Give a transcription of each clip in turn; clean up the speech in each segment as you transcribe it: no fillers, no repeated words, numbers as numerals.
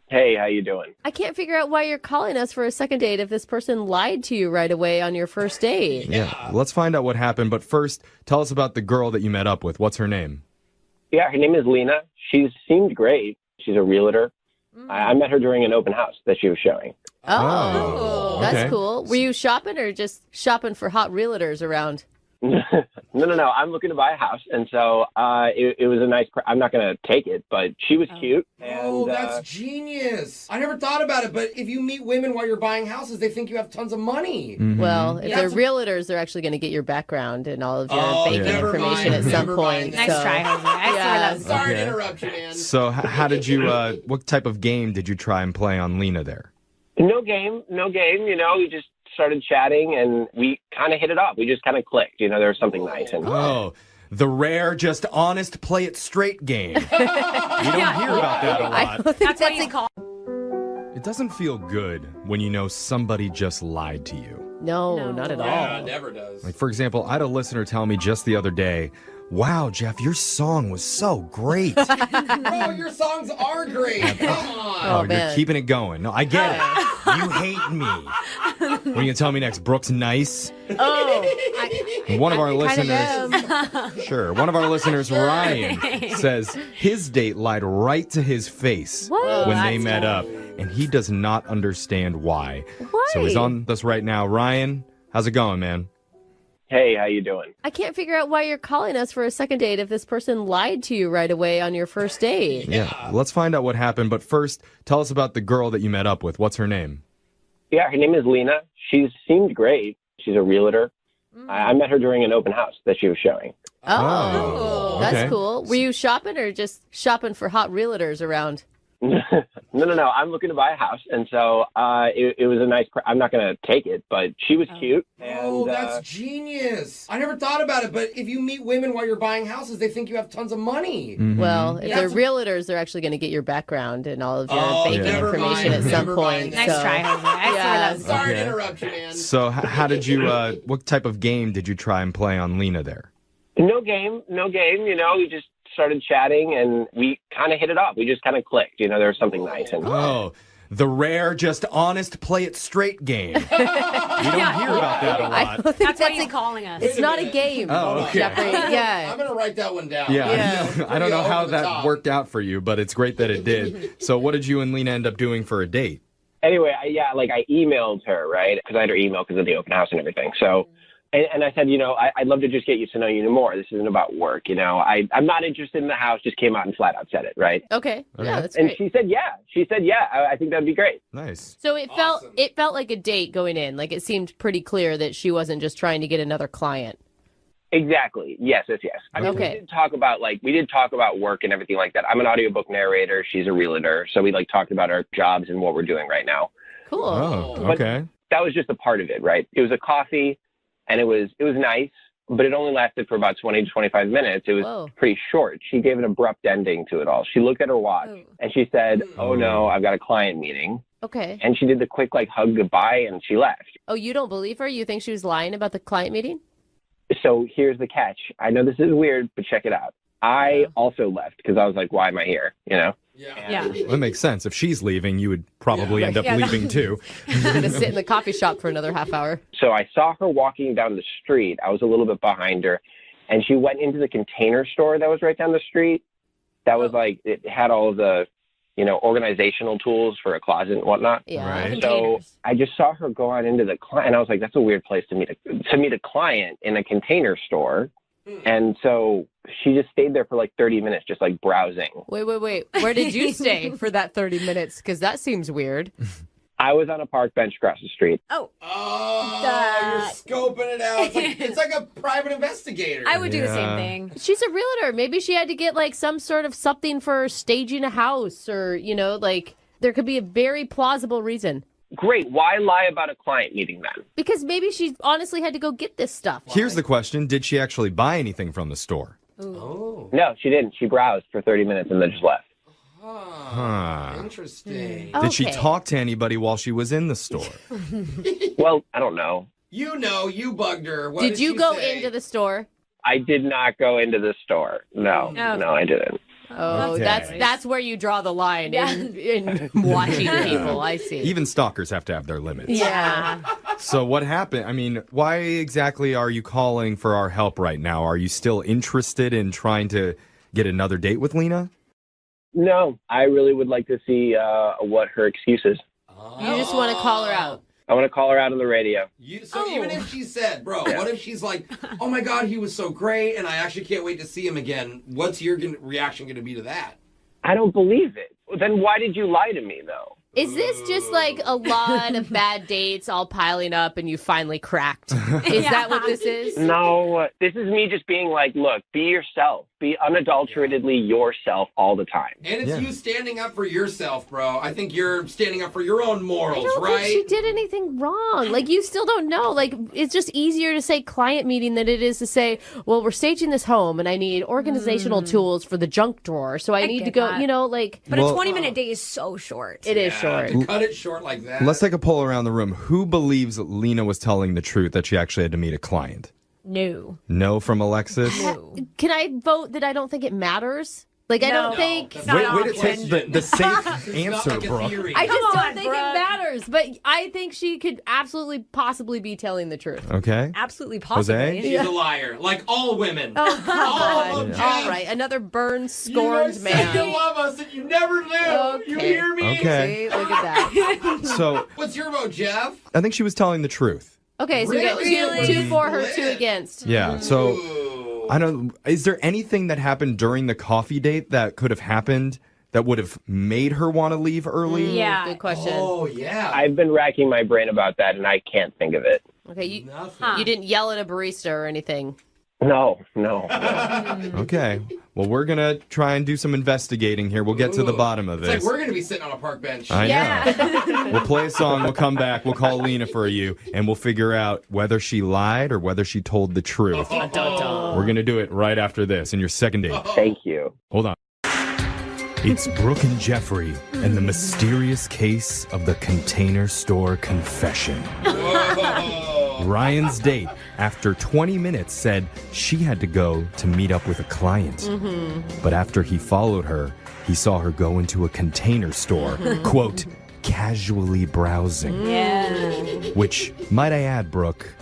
Hey, how you doing? I can't figure out why you're calling us for a second date if this person lied to you right away on your first date. Yeah, let's find out what happened. But first, tell us about the girl that you met up with. What's her name? Yeah, her name is Lena. She seemed great. She's a realtor. I met her during an open house that she was showing. Oh, okay. that's cool. Were you shopping or just shopping for hot realtors around? No. I'm looking to buy a house, and so it was a nice. I'm not going to take it, but she was cute. And, That's genius. I never thought about it, but if you meet women while you're buying houses, they think you have tons of money. Well, if they're realtors, they're actually going to get your background and all of your banking never information mind, at some never point. mind. Nice try, Jose. I see where Sorry to Okay. interrupt you, man. So, how did you? What type of game did you try and play on Lena there? no game. You know, we just started chatting, and we kind of hit it off. We just kind of clicked. You know, there was something nice. And Oh, the rare, just honest, play it straight game. You don't hear about that a I lot. don't think That's what you call. It doesn't feel good when you know somebody just lied to you. No, not at all. Yeah, never does. Like, for example, I had a listener tell me just the other day, wow, Jeff, your song was so great. Bro, your songs are great. Come on. Oh, You're man. keeping it going. No, I get it. You hate me. What are you going to tell me next? Brooke's nice? One of our listeners, sure. One of our listeners, Ryan, says his date lied right to his face What? when they That's met up, and he does not understand why. So he's Why? on this right now. Ryan, how's it going, man? hey, how you doing? I can't figure out why you're calling us for a second date if this person lied to you right away on your first date. Yeah. Let's find out what happened. But first, tell us about the girl that you met up with. What's her name? Yeah, her name is Lena. She seemed great. She's a realtor. I met her during an open house that she was showing. Oh, okay. that's cool. Were you shopping or just shopping for hot realtors around? No. I'm looking to buy a house, and so it was a nice. I'm not going to take it, but she was cute. Oh, And that's genius. I never thought about it, but if you meet women while you're buying houses, they think you have tons of money. Well, if Yeah. they're realtors, they're actually going to get your background and all of your banking never information mind, at some never point. mind. Nice so, try, Jose. I see where Yeah. that's Sorry Okay. to interrupt you, man. So how did you, what type of game did you try and play on Lena there? no game. You know, we just started chatting, and we kind of hit it off. We just kind of clicked. You know, there was something nice. And Oh, the rare, just honest, play it straight game. You don't hear about that a I lot. don't think That's why he's calling us. It's not a game, Oh, okay. Jeffrey. Yeah. I'm going to write that one down. Yeah, I don't know Pretty how over the that top. worked out for you, but it's great that it did. So what did you and Lena end up doing for a date? anyway, I emailed her, right? Because I had her email because of the open house and everything. So, and I said, you know, I'd love to just get you to know you more. This isn't about work. You know, I'm not interested in the house. Just came out and flat out said it, right? Okay. Yeah, that's And great. she said, yeah. I think that'd be great. Nice. So it Awesome. felt like a date going in. Like it seemed pretty clear that she wasn't just trying to get another client. Exactly. Yes. I mean, Okay. we did talk about work and everything like that. I'm an audiobook narrator. She's a realtor. So we talked about our jobs and what we're doing right now. Cool. Oh, But okay. that was just a part of it, right? It was a coffee, and it was nice, but it only lasted for about 20 to 25 minutes. It was Whoa. pretty short. She gave an abrupt ending to it all. She looked at her watch, Oh. and she said, "Oh no, I've got a client meeting." Okay. And she did the quick hug goodbye, and she left. Oh, you don't believe her? You think she was lying about the client meeting? So here's the catch. I know this is weird, but check it out. I also left because I was like, "Why am I here?" You know. Yeah. Well, that makes sense. If she's leaving, you would probably end up Yeah, leaving too. She's gonna sit in the coffee shop for another half hour. So I saw her walking down the street. I was a little bit behind her, and she went into the container store that was right down the street. That was it had all of the, organizational tools for a closet and whatnot. Yeah. Right. So Containers. I just saw her go on into the client, and I was like, that's a weird place to meet a client in a container store. And so she just stayed there for 30 minutes, just browsing. Wait. Where did you stay for that 30 minutes? Because that seems weird. I was on a park bench across the street. Oh, Oh, you're scoping it out. It's like a private investigator. I would do the same Yeah. thing. She's a realtor. Maybe she had to get some sort of something for staging a house or, there could be a very plausible reason. Great. Why lie about a client meeting then? Because maybe she honestly had to go get this stuff. Here's the question. Did she actually buy anything from the store? Oh. No, she didn't. She browsed for 30 minutes and then just left. Huh. Interesting. Did she Okay. talk to anybody while she was in the store? Well, I don't know. You bugged her. Did you go into the store? I did not go into the store. No, No. I didn't. Oh, Okay. that's where you draw the line in watching people. I see. Even stalkers have to have their limits. Yeah. So what happened? I mean, why exactly are you calling for our help right now? Are you still interested in trying to get another date with Lena? No, I really would like to see what her excuse is. You just want to call her out. I want to call her out on the radio. Even if she said, bro, what if she's like, oh my God, he was so great, and I actually can't wait to see him again. What's your reaction going to be to that? I don't believe it. Then why did you lie to me, though? Is this just like a lot of bad dates all piling up and you finally cracked? Is that what this is? No, this is me just being like, look, be yourself. Be unadulteratedly yourself all the time. And it's you standing up for yourself, bro. I think you're standing up for your own morals, I don't right? think she did anything wrong. Like, you still don't know. Like, it's just easier to say client meeting than it is to say, well, we're staging this home and I need organizational tools for the junk drawer. So I need to go, that. you know, like. But a 20-minute date is so short. It is short. To cut it short like that. Let's take a poll around the room. Who believes Lena was telling the truth that she actually had to meet a client? No. No from Alexis? Can I vote that I don't think it matters? Like, I don't think. that's Wait, not wait, an it's option. the safe It's not answer, like a Brooke. theory. I just Come don't on, think Brooke. it matters. But I think she could absolutely, possibly be telling the truth. Okay. Absolutely possibly. Jose? She's a liar, like all women. Oh, come All on. of All Jeff. right. Another burned, You scorned guys said you man. love us and you never knew. You Okay. hear me? Okay. See, look at that. So What's your vote, Jeff? I think she was telling the truth. Okay, so we got Really? two for her, Split. 2 against. Yeah. So Ooh. I don't. Is there anything that happened during the coffee date that could have happened that would have made her want to leave early? Yeah. Good question. Oh, yeah. I've been racking my brain about that, and I can't think of it. Okay, you Nothing. didn't yell at a barista or anything. No. Okay. Well, we're gonna try and do some investigating here. We'll get to the Ooh. bottom of It's this. like we're going to be sitting on a park bench. I Yeah. know. We'll play a song. We'll come back. We'll call Lena for you, and we'll figure out whether she lied or whether she told the truth. We're gonna do it right after this in your second date. Thank you. Hold on. It's Brooke and Jeffrey and the mysterious case of the Container Store confession. Ryan's date, after 20 minutes, said she had to go to meet up with a client. But after he followed her, he saw her go into a container store, quote, casually browsing. Yeah. Which, might I add, Brooke,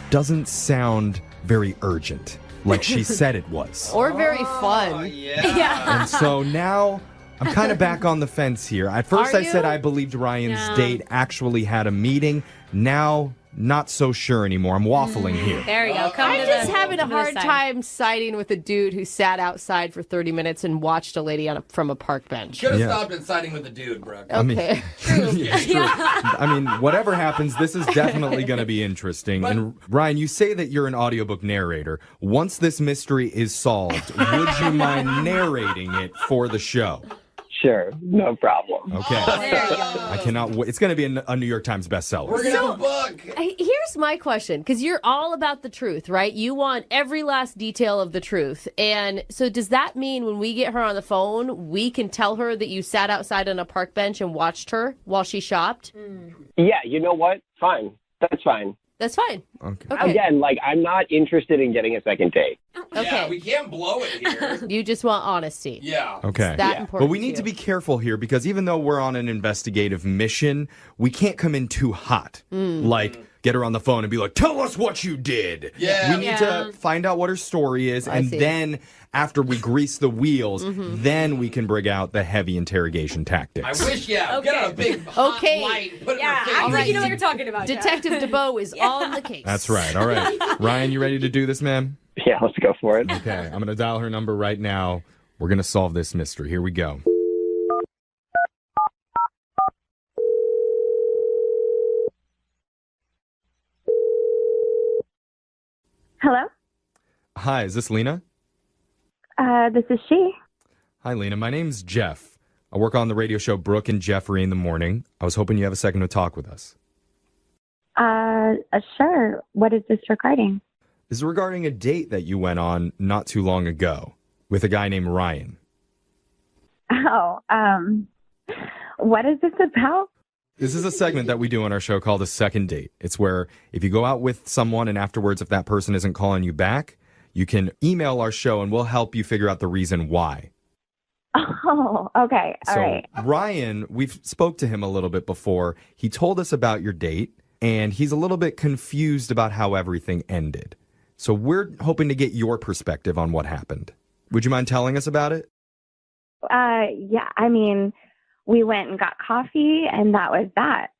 doesn't sound very urgent, like she said it was. Or very Oh, fun. yeah. And so now I'm kind of back on the fence here. At first Are I said you? I believed Ryan's No. date actually had a meeting. Now, not so sure anymore. I'm waffling here. There you go. Come I'm to just the, having a come to the hard side. time siding with a dude who sat outside for 30 minutes and watched a lady from a park bench. Should have Yeah. stopped and siding with the dude, Brooke. I mean, Okay. yeah, it's true. I mean, whatever happens, this is definitely going to be interesting. And Ryan, you say that you're an audiobook narrator. Once this mystery is solved, would you mind narrating it for the show? Sure. No problem. Okay. There you go. I cannot wait. It's going to be a New York Times bestseller. We're going to have a book. Here's my question, because you're all about the truth, right? You want every last detail of the truth. And so does that mean when we get her on the phone, we can tell her that you sat outside on a park bench and watched her while she shopped? Yeah, you know what? Fine. That's fine. That's fine. Okay. Okay. Again, like, I'm not interested in getting a second date. Yeah, Okay. we can't blow it here. You just want honesty. Yeah. Okay. That Yeah. important. But we need to be careful here because even though we're on an investigative mission, we can't come in too hot. Like, get her on the phone and be like, tell us what you did. Yeah. We need to find out what her story is. And see. then after we grease the wheels, then we can bring out the heavy interrogation tactics. I wish, get on a big hot Okay. light, put it Yeah, in her act face. like you know what you're talking about. Jeff. Detective DeBow is on the case. That's right. All right. Ryan, you ready to do this, man? Yeah, let's go for it. Okay. I'm going to dial her number right now. We're going to solve this mystery. Here we go. Hello, Hi, is this Lena? this is she. Hi, Lena. My name's Jeff. I work on the radio show Brooke and Jeffrey in the morning. I was hoping you have a second to talk with us. Sure. What is this regarding? This is regarding a date that you went on not too long ago with a guy named Ryan. Oh, what is this about? This is a segment that we do on our show called a second date. It's where if you go out with someone and afterwards if that person isn't calling you back, you can email our show and we'll help you figure out the reason why. Oh, okay. All So right. Ryan, we've spoke to him a little bit before. He told us about your date, and he's a little bit confused about how everything ended. So we're hoping to get your perspective on what happened. Would you mind telling us about it? Yeah, I mean, we went and got coffee, and that was that.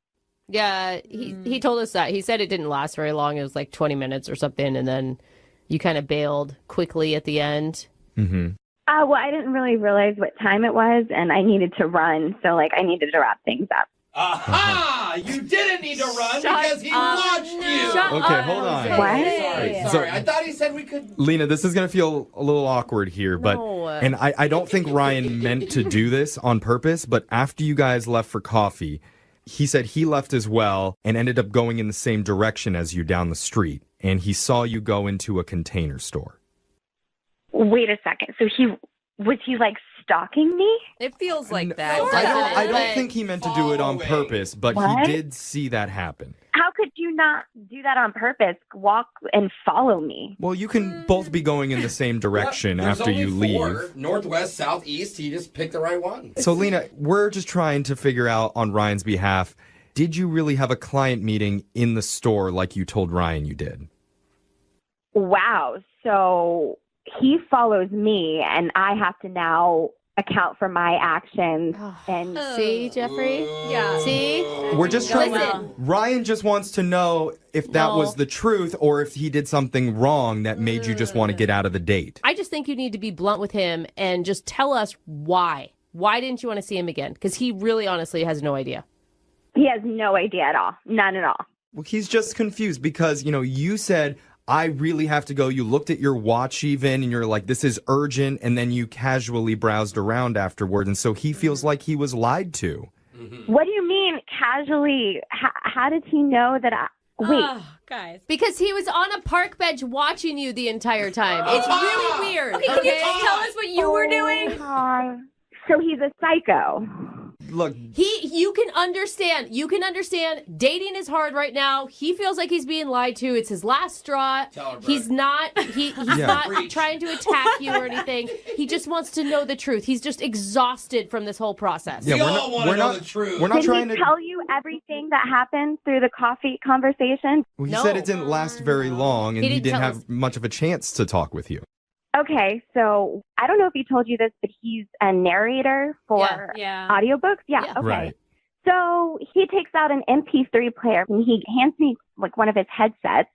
Yeah, he told us that. He said it didn't last very long. It was like 20 minutes or something, and then you kind of bailed quickly at the end. Mm-hmm. Well, I didn't really realize what time it was, and I needed to run, so, I needed to wrap things up. Aha! You didn't need to run because he watched you. Okay, hold on. What? Sorry. I thought he said we could. Lena, this is going to feel a little awkward here, but No. and I don't think Ryan meant to do this on purpose, but after you guys left for coffee, he said he left as well and ended up going in the same direction as you down the street, and he saw you go into a container store. Wait a second. So was he stalking me? It feels like that. I don't think he meant to do it on purpose, but What? he did see that happen. How could you not do that on purpose? Walk and follow me. Well, you can both be going in the same direction There's after only you four. leave. Northwest, southeast. He just picked the right one. So, Lena, we're just trying to figure out on Ryan's behalf, did you really have a client meeting in the store like you told Ryan you did? Wow. So he follows me, and I have to now account for my actions. And See, Jeffrey? Yeah. See? We're just trying well. Ryan just wants to know if that No. was the truth or if he did something wrong that made you just want to get out of the date. I just think you need to be blunt with him and just tell us why. Why didn't you want to see him again? Because he really honestly has no idea. he has no idea at all. None at all. Well, he's just confused because, you said, I really have to go. You looked at your watch even and you're like, this is urgent. And then you casually browsed around afterward. And so he feels like he was lied to. What do you mean casually? How did he know that Wait. Oh, guys. Because he was on a park bench watching you the entire time. It's really weird. Okay, can you tell us what you were doing? God. So he's a psycho. Look, You can understand. Dating is hard right now. He feels like he's being lied to. It's his last straw. Tell her, Brooke. He's not not Preach. trying to attack you or anything. He just wants to know the truth. He's just exhausted from this whole process. yeah, We all wanna know the truth. We're not Did trying he to. tell you everything that happened through the coffee conversation? Well, he No. said it didn't last very long and He he didn't didn't tell have us. much of a chance to talk with you. Okay, so I don't know if he told you this, but he's a narrator for Yeah. audiobooks. Yeah, Yeah. okay. Right. So he takes out an MP3 player and he hands me one of his headsets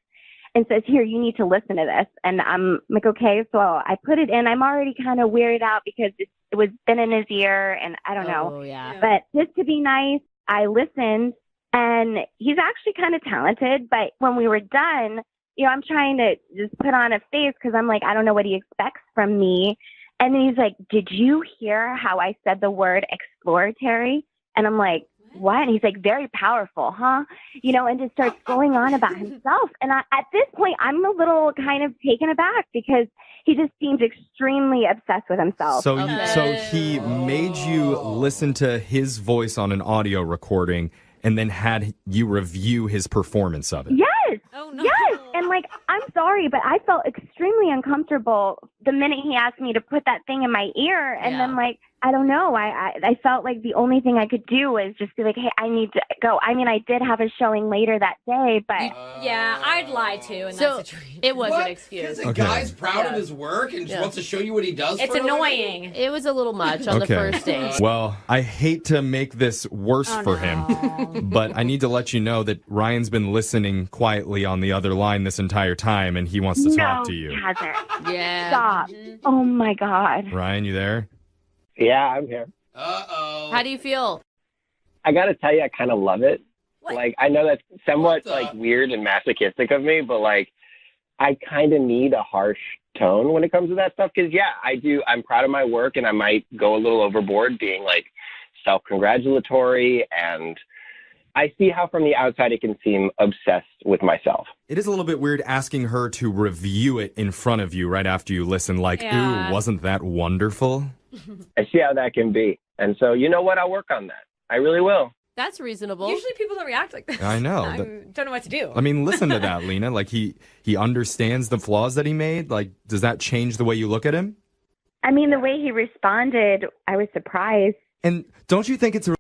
and says, here, you need to listen to this. And I'm like, okay. So I put it in. I'm already kind of weirded out because it was been in his ear and I don't know. Oh, yeah. But just to be nice, I listened and he's actually kind of talented. But when we were done, I'm trying to just put on a face because I'm like, I don't know what he expects from me. And then he's like, did you hear how I said the word exploratory? And I'm like, what? And he's like, very powerful, huh? And just starts going on about himself. And at this point, I'm a little kind of taken aback because he just seems extremely obsessed with himself. So, Okay. so he made you listen to his voice on an audio recording and then had you review his performance of it. Yes. Oh, no. Yes. And I'm sorry, but I felt extremely uncomfortable the minute he asked me to put that thing in my ear. And Yeah. then I don't know. I felt like the only thing I could do was just be like, hey, I need to go. I mean, I did have a showing later that day, but Yeah, I'd lie too in So that situation. it was What? an excuse. Because the Okay. guy's proud of Yeah. his work and just Yeah. wants to show you what he does. It's for a living? annoying. It was a little much on the first date. Well, I hate to make this worse for him, but I need to let you know that Ryan's been listening quietly on the other line this entire time, and he wants to talk to you. he hasn't. Yeah. Stop. Oh, my God. Ryan, you there? Yeah, I'm here. Uh-oh. How do you feel? I got to tell you, I kind of love it. What? I know that's somewhat What the- weird and masochistic of me, but I kind of need a harsh tone when it comes to that stuff. Because I do. I'm proud of my work, and I might go a little overboard, being self-congratulatory. And I see how from the outside it can seem obsessed with myself. It is a little bit weird asking her to review it in front of you right after you listen, Yeah. ooh, wasn't that wonderful? I see how that can be, and so you know what? I'll work on that. I really will. That's reasonable. Usually people don't react like that. I know. I don't know what to do. I mean, listen to that, Lena. He understands the flaws that he made. Does that change the way you look at him? I mean, the way he responded, I was surprised. And don't you think it's a...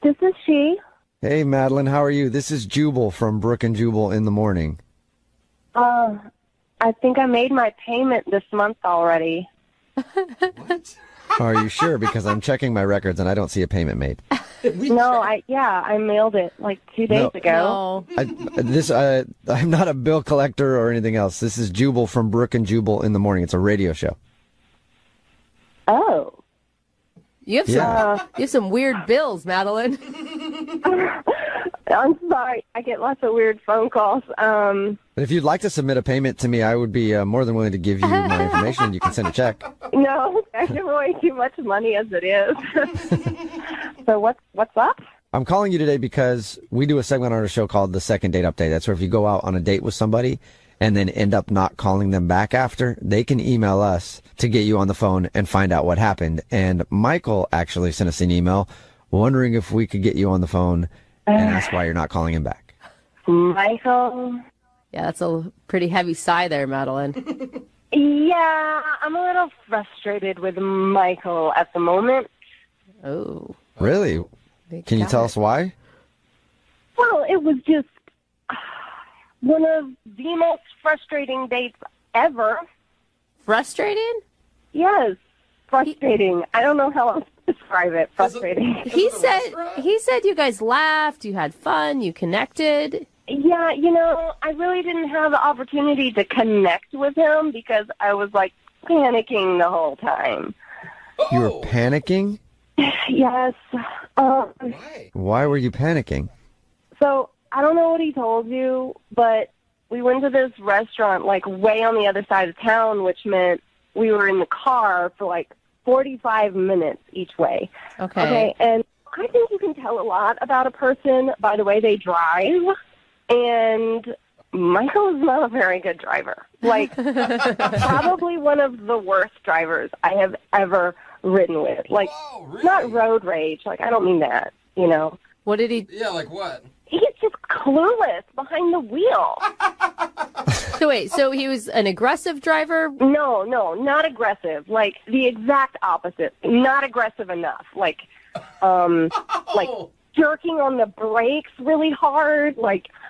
This is she. Hey, Madeline, how are you? This is Jubal from Brooke and Jubal in the morning. I think I made my payment this month already. What? Are you sure? Because I'm checking my records and I don't see a payment made. I mailed it like 2 days ago. No. I'm not a bill collector or anything else. This is Jubal from Brooke and Jubal in the morning. It's a radio show. Oh. You have some weird bills, Madeline. I'm sorry. I get lots of weird phone calls. But if you'd like to submit a payment to me, I would be more than willing to give you my information. You can send a check. No, I give away too much money as it is. So what's up? I'm calling you today because we do a segment on our show called The Second Date Update. That's where if you go out on a date with somebody and then end up not calling them back after, they can email us to get you on the phone and find out what happened. And Michael actually sent us an email wondering if we could get you on the phone and ask why you're not calling him back. Michael? Yeah, that's a pretty heavy sigh there, Madeline. Yeah, I'm a little frustrated with Michael at the moment. Oh. Really? Can you tell us why? Well, it was just one of the most frustrating dates ever. Frustrated? Yes, frustrating. I don't know how else to describe it. Frustrating. He said you guys laughed, you had fun, you connected. Yeah, I really didn't have the opportunity to connect with him because I was, panicking the whole time. You were panicking? Yes. Why were you panicking? So, I don't know what he told you, but we went to this restaurant, way on the other side of town, which meant we were in the car for, 45 minutes each way. Okay. And I think you can tell a lot about a person by the way they drive. And Michael is not a very good driver. Probably one of the worst drivers I have ever ridden with. Whoa, really? Not road rage. I don't mean that, What did he... Yeah, like what? He's just clueless behind the wheel. So wait, so he was an aggressive driver? No, not aggressive. The exact opposite. Not aggressive enough. Jerking on the brakes really hard.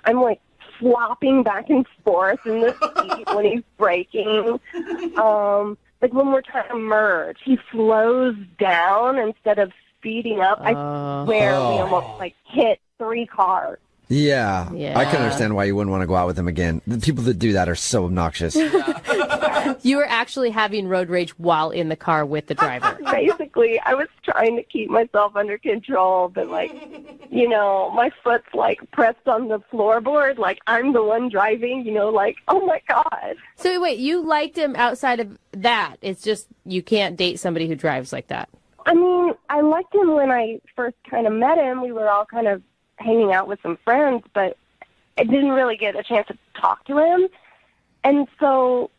I'm flopping back and forth in the seat when he's braking. When we're trying to merge, he slows down instead of speeding up. I swear we almost hit 3 cars. Yeah, Yeah. I can understand why you wouldn't want to go out with him again. The people that do that are so obnoxious. You were actually having road rage while in the car with the driver. Basically, I was trying to keep myself under control, but my foot's pressed on the floorboard, I'm the one driving, oh my God. So wait, you liked him outside of that. It's just you can't date somebody who drives like that. I mean, I liked him when I first kind of met him. We were all kind of hanging out with some friends, but I didn't really get a chance to talk to him. And so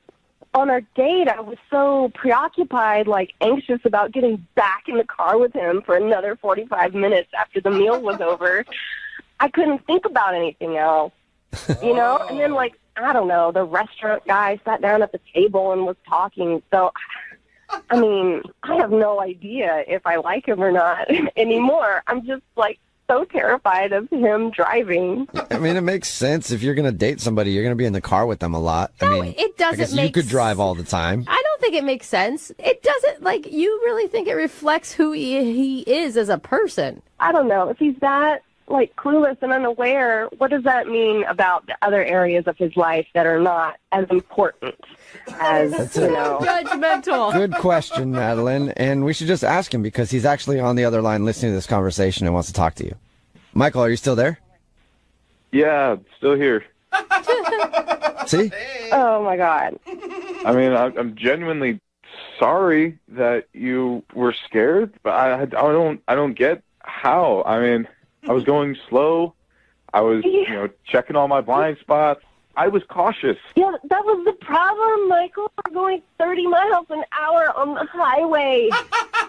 on our date, I was so preoccupied, anxious about getting back in the car with him for another 45 minutes after the meal was over. I couldn't think about anything else, And then, I don't know, the restaurant guy sat down at the table and was talking. So, I mean, I have no idea if I like him or not anymore. I'm just, so terrified of him driving. I mean, it makes sense. If you're going to date somebody, you're going to be in the car with them a lot. No, I mean, it doesn't I guess make you could drive all the time. I don't think it makes sense. It doesn't, you really think it reflects who he is as a person. I don't know. If he's that, clueless and unaware, what does that mean about the other areas of his life that are not as important as, Judgmental. Good question, Madeline. And we should just ask him because he's actually on the other line listening to this conversation and wants to talk to you. Michael, are you still there? Yeah, still here. See? Oh, my God. I mean, I'm genuinely sorry that you were scared, but I don't get how. I mean, I was going slow. I was, checking all my blind spots. I was cautious. Yeah, that was the problem, Michael. We're going 30 miles an hour on the highway.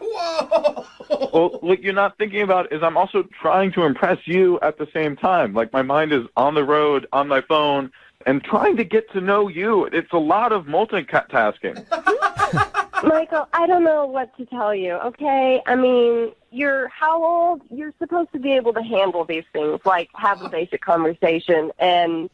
Whoa! Well, what you're not thinking about is I'm also trying to impress you at the same time. My mind is on the road, on my phone, and trying to get to know you. It's a lot of multitasking. Michael, I don't know what to tell you, okay? I mean, you're how old? You're supposed to be able to handle these things, like have a basic conversation and,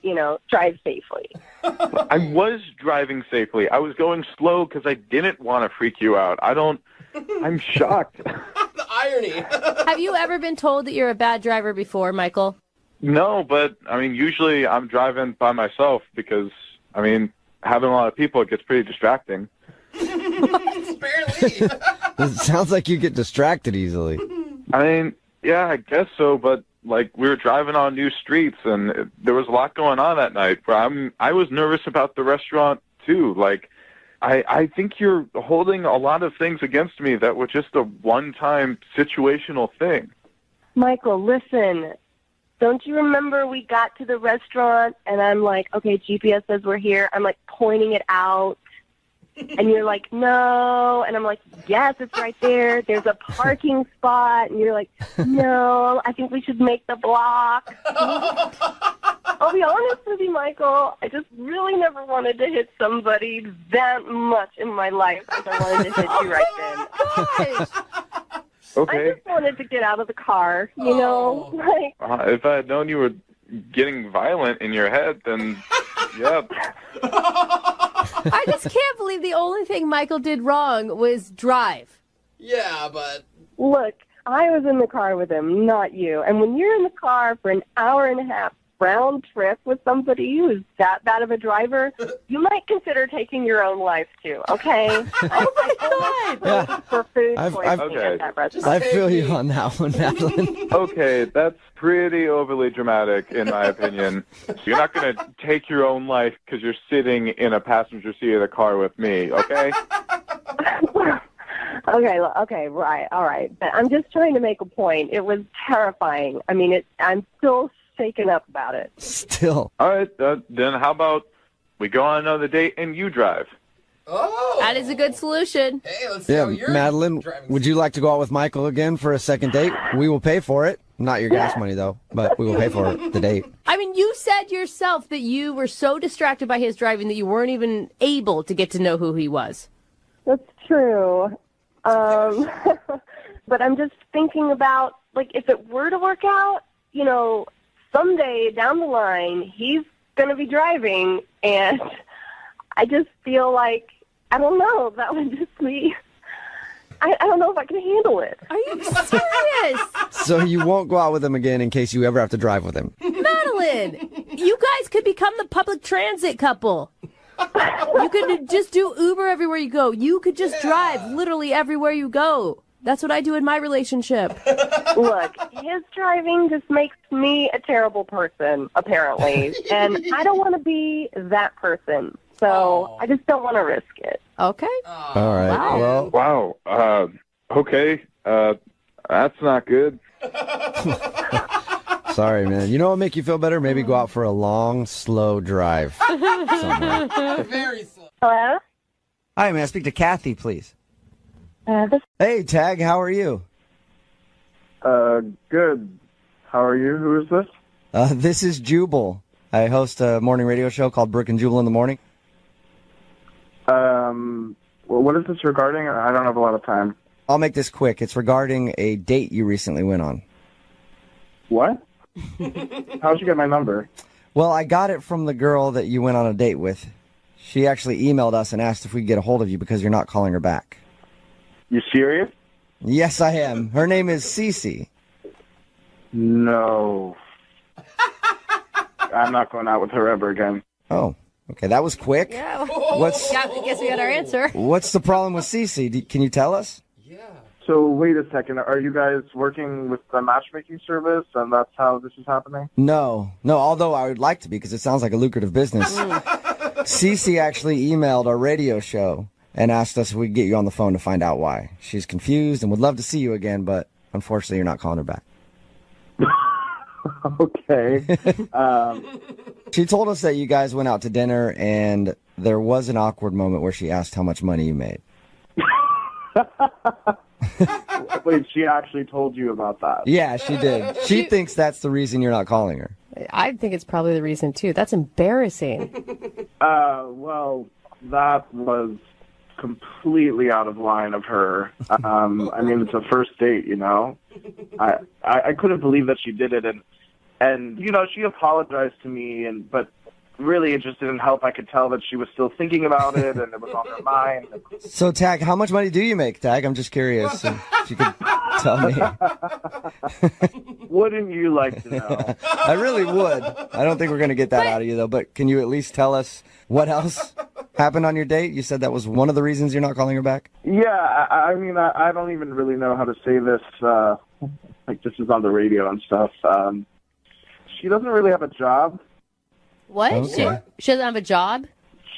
drive safely. I was driving safely. I was going slow because I didn't want to freak you out. I'm shocked. The irony. Have you ever been told that you're a bad driver before, Michael? No, but, usually I'm driving by myself because, having a lot of people, it gets pretty distracting. Barely. It sounds like you get distracted easily. Yeah, I guess so, but we were driving on new streets and there was a lot going on that night where I was nervous about the restaurant too. I think you're holding a lot of things against me that were just a one-time situational thing. Michael, listen. Don't you remember we got to the restaurant and I'm like, okay, GPS says we're here. I'm pointing it out. And you're like, no. And I'm like, yes, it's right there. There's a parking spot. And you're like, no, I think we should make the block. I'll be honest with you, Michael. I just really never wanted to hit somebody that much in my life as I wanted to hit you right then. Okay. I just wanted to get out of the car, if I had known you were getting violent in your head, then, yeah. I just can't believe the only thing Michael did wrong was drive. Yeah, but... Look, I was in the car with him, not you. And when you're in the car for an hour and a half round trip with somebody who's that bad of a driver, you might consider taking your own life too, okay? Oh, my God! For food okay. at that restaurant. I feel you on that one, Madeline. Okay, that's pretty overly dramatic, in my opinion. You're not going to take your own life because you're sitting in a passenger seat of the car with me, okay? Okay, right, all right. But I'm just trying to make a point. It was terrifying. I'm still shaken up about it. Still. All right, then how about we go on another date and you drive? Oh. That is a good solution. Hey, let's see how you're Madeline, driving. would you like to go out with Michael again for a second date? We will pay for it. Not your gas money, though, but we will pay for the date. You said yourself that you were so distracted by his driving that you weren't even able to get to know who he was. That's true. But I'm just thinking about, if it were to work out, someday down the line, he's going to be driving, and I just feel like, I don't know, that would just be, I don't know if I can handle it. Are you serious? So you won't go out with him again in case you ever have to drive with him? Madeline, you guys could become the public transit couple. You could just do Uber everywhere you go. You could just drive literally everywhere you go. That's what I do in my relationship. Look, his driving just makes me a terrible person, apparently. And I don't want to be that person. So I just don't want to risk it. Okay. All right. Wow. Wow. Okay. That's not good. Sorry, man. You know what would make you feel better? Maybe go out for a long, slow drive somewhere. Very slow. Hello? Hi, may I speak to Kathy, please? Hey, Tag, how are you? Good. How are you? Who is this? This is Jubal. I host a morning radio show called Brooke and Jubal in the morning. What is this regarding? I don't have a lot of time. I'll make this quick. It's regarding a date you recently went on. What? How'd you get my number? Well, I got it from the girl that you went on a date with. She actually emailed us and asked if we could get a hold of you because you're not calling her back. You serious? Yes, I am. Her name is Cece. No. I'm not going out with her ever again. Oh, okay. That was quick. Yeah. I guess we got our answer. What's the problem with Cece? Can you tell us? So wait a second. Are you guys working with the matchmaking service, and that's how this is happening? No. Although I would like to be because it sounds like a lucrative business. Cece actually emailed our radio show and asked us if we could get you on the phone to find out why. She's confused and would love to see you again, but unfortunately you're not calling her back. Okay. She told us that you guys went out to dinner and there was an awkward moment where she asked how much money you made. Wait, she actually told you about that? Yeah, she did. She thinks that's the reason you're not calling her. I think it's probably the reason, too. That's embarrassing. Well, that was completely out of line of her. I mean, it's a first date, you know. I couldn't believe that she did it, and you know, she apologized to me, but really it just didn't help. I could tell that she was still thinking about it, and it was on her mind. So, Tag, how much money do you make, Tag? I'm just curious if you could tell me. Wouldn't you like to know? I really would. I don't think we're going to get that out of you, though, but can you at least tell us what else happened on your date? You said that was one of the reasons you're not calling her back? Yeah, I mean, I don't even really know how to say this. Like, this is on the radio and stuff. She doesn't really have a job. What? Okay. She doesn't have a job?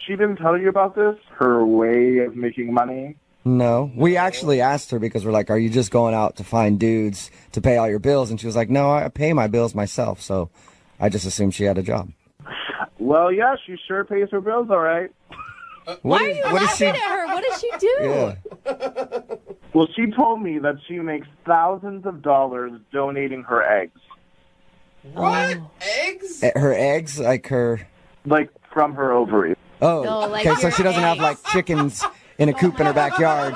She didn't tell you about this? Her way of making money? No. We actually asked her because we're like, are you just going out to find dudes to pay all your bills? And she was like, no, I pay my bills myself. So I just assumed she had a job. Well, yeah, she sure pays her bills all right. Why are you laughing at her? What does she do? Yeah. Well, she told me that she makes thousands of dollars donating her eggs. What? Eggs? Her eggs? Like from her ovaries. Oh, No, like okay, so your she doesn't have, like, chickens in a coop in her backyard.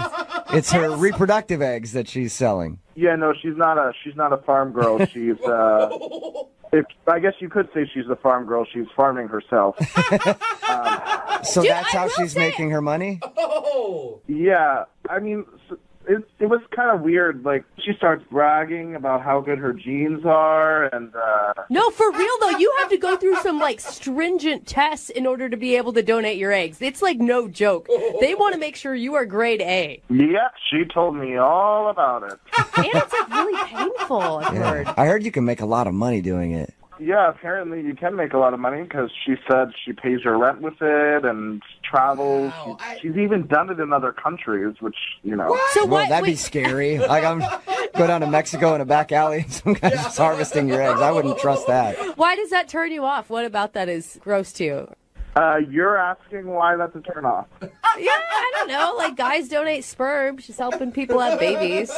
It's her reproductive eggs that she's selling. Yeah, no, she's not a farm girl. She's I guess you could say she's a farm girl. She's farming herself. So that's how she's making her money? Oh. Yeah, I mean, it was kind of weird. Like, she starts bragging about how good her genes are, and No, for real though, you have to go through some like stringent tests in order to be able to donate your eggs. It's like no joke. They want to make sure you are grade A. yeah, she told me all about it. And it's like really painful, I've heard. I heard you can make a lot of money doing it. Yeah, apparently you can make a lot of money because she said she pays her rent with it and travels. Wow, She's even done it in other countries, which, you know. So Well, what? that'd be Wait, scary. Like, go down to Mexico in a back alley and some guy's just harvesting your eggs. I wouldn't trust that. why does that turn you off? What about that is gross to you? You're asking why that's a turn off. Yeah, I don't know. Like guys donate sperm. She's helping people have babies.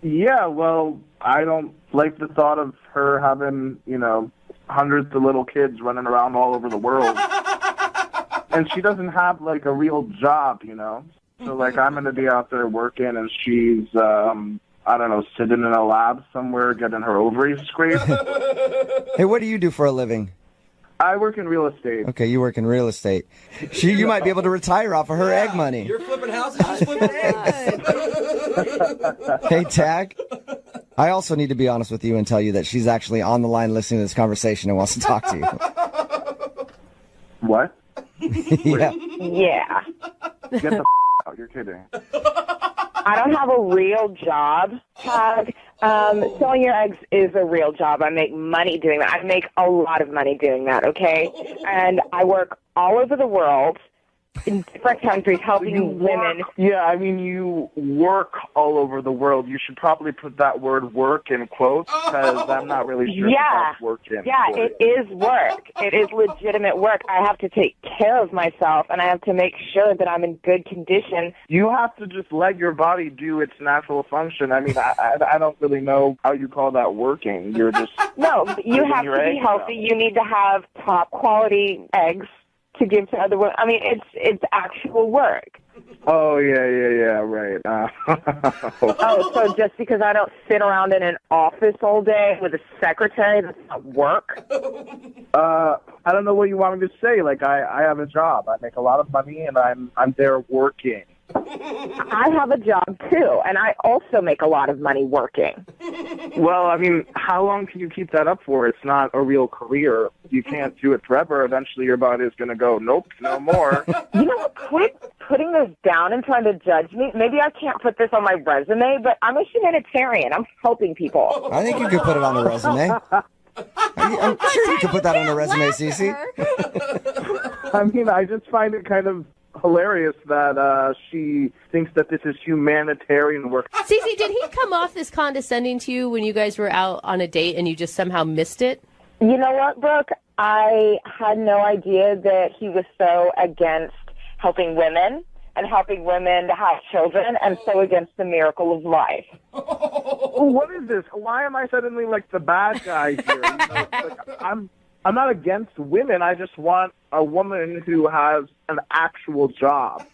Yeah, well, I don't like the thought of her having, you know, hundreds of little kids running around all over the world. And she doesn't have, like, a real job, you know? So, like, I'm going to be out there working, and she's, I don't know, sitting in a lab somewhere getting her ovaries scraped. Hey, what do you do for a living? I work in real estate. Okay, you work in real estate. You might be able to retire off of her egg money. You're flipping houses, she's flipping eggs. Hey, Tag, I also need to be honest with you and tell you that she's actually on the line listening to this conversation and wants to talk to you. What? Yeah. Yeah. Get the out. You're kidding. I don't have a real job, Tag. Selling your eggs is a real job. I make money doing that. I make a lot of money doing that, okay? And I work all over the world in different countries helping women. Yeah, I mean, you work all over the world. You should probably put that word work in quotes because I'm not really sure if that's working. Yeah, it is work. It is legitimate work. I have to take care of myself, and I have to make sure that I'm in good condition. You have to just let your body do its natural function. I mean, I don't really know how you call that working. You're just... No, you have to be healthy. You need to have top quality eggs to give to other women. I mean, it's actual work. Oh, yeah, right. Oh, so just because I don't sit around in an office all day with a secretary, that's not work? I don't know what you want me to say. Like, I have a job. I make a lot of money, and I'm there working. I have a job, too, and I also make a lot of money working. Well, I mean, how long can you keep that up for? It's not a real career. You can't do it forever. Eventually, your body is going to go, nope, no more. You know what? Quit putting this down and trying to judge me. Maybe I can't put this on my resume, but I'm a humanitarian. I'm helping people. I think you could put it on the resume. I'm sure you could put that on the resume, Cece. I mean, I just find it kind of hilarious that she thinks that this is humanitarian work. Cece, did he come off as condescending to you when you guys were out on a date and you just somehow missed it? You know what, Brooke? I had no idea that he was so against helping women and helping women to have children and so against the miracle of life. What is this? Why am I suddenly like the bad guy here? You know, like, I'm not against women. I just want a woman who has an actual job.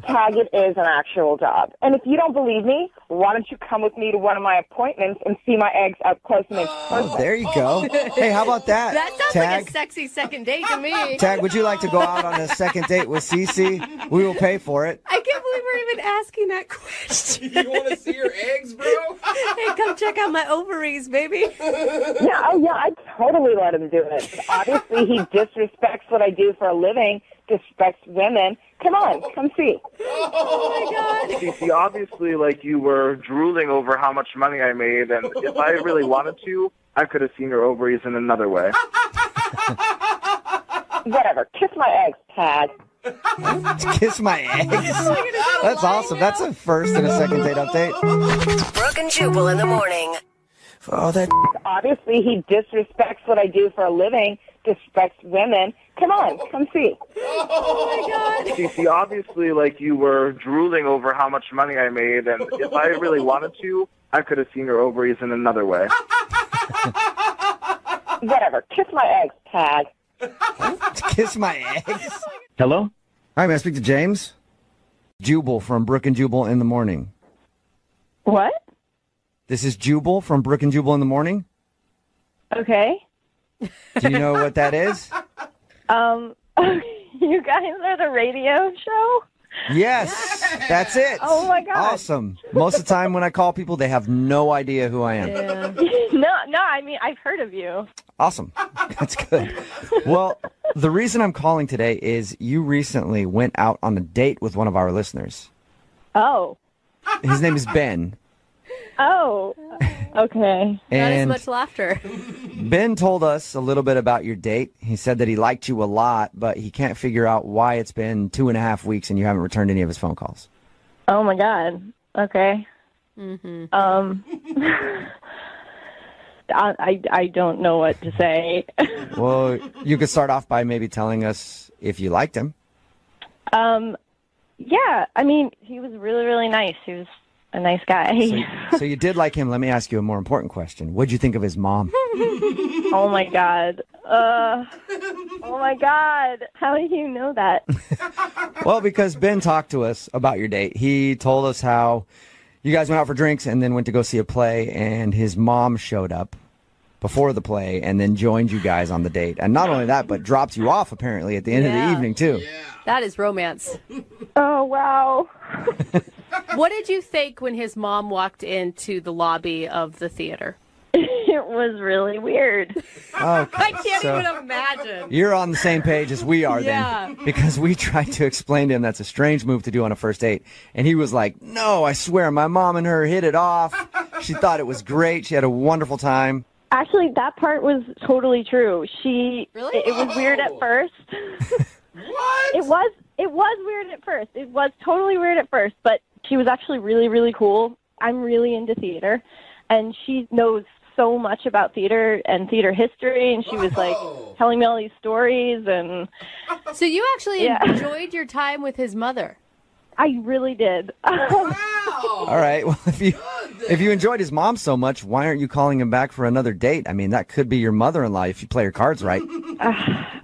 Tag, it is an actual job. And if you don't believe me, why don't you come with me to one of my appointments and see my eggs up close and in person? Oh, there you go. Hey, how about that? That sounds Tag? like a sexy second date to me. Tag, would you like to go out on a second date with Cece? We will pay for it. I can't believe we're even asking that question. You want to see your eggs, bro? Hey, come check out my ovaries, baby. Yeah, I'd totally let him do it. But obviously, he disrespects what I do for a living, disrespects women. Come on, come see. Oh, my God. Cece, obviously, like, you were drooling over how much money I made, and if I really wanted to, I could have seen your ovaries in another way. Whatever. Kiss my eggs, Tag. Kiss my eggs? That's awesome. That's a first and a second date update. Brooke and Jubal in the morning. For all that. Obviously, he disrespects what I do for a living, disrespects women. Come on, come see. Oh, my God. Cece, obviously, like, you were drooling over how much money I made, and if I really wanted to, I could have seen your ovaries in another way. Whatever. Kiss my eggs, Tag. Kiss my eggs? Hello? Hi, may I speak to James? Jubal from Brooke and Jubal in the morning. What? This is Jubal from Brooke and Jubal in the morning. Okay. Do you know what that is? You guys are the radio show? Yes, that's it. Oh, my God. Awesome. Most of the time when I call people, they have no idea who I am. No, I mean, I've heard of you. Awesome. That's good. Well, the reason I'm calling today is you recently went out on a date with one of our listeners. Oh. His name is Ben. Oh. Okay. Not as And much laughter. Ben told us a little bit about your date. He said that he liked you a lot, but he can't figure out why it's been 2.5 weeks and you haven't returned any of his phone calls. Oh, my God. Okay. Mm-hmm. I don't know what to say. Well, you could start off by maybe telling us if you liked him. Yeah, I mean, he was really, really nice. He was a nice guy. So you did like him. Let me ask you a more important question. What'd you think of his mom? Oh, my God. Oh, my God. How do you know that? Well, because Ben talked to us about your date. He told us how you guys went out for drinks and then went to go see a play, and his mom showed up before the play and then joined you guys on the date. And not only that, but dropped you off, apparently, at the end of the evening, too. Yeah. That is romance. Oh, wow. What did you think when his mom walked into the lobby of the theater? It was really weird. Okay, I can't so even imagine. you're on the same page as we are Yeah. then. Because we tried to explain to him that's a strange move to do on a first date. And he was like, no, I swear, my mom and her hit it off. She thought it was great. She had a wonderful time. Actually, that part was totally true. Really? It was weird at first. What? It was weird at first. It was totally weird at first, but she was actually really, really cool. I'm really into theater, and she knows so much about theater and theater history, and she was like telling me all these stories. And So you actually enjoyed your time with his mother. I really did. All right. Well, if you enjoyed his mom so much, why aren't you calling him back for another date? I mean, that could be your mother-in-law if you play your cards right.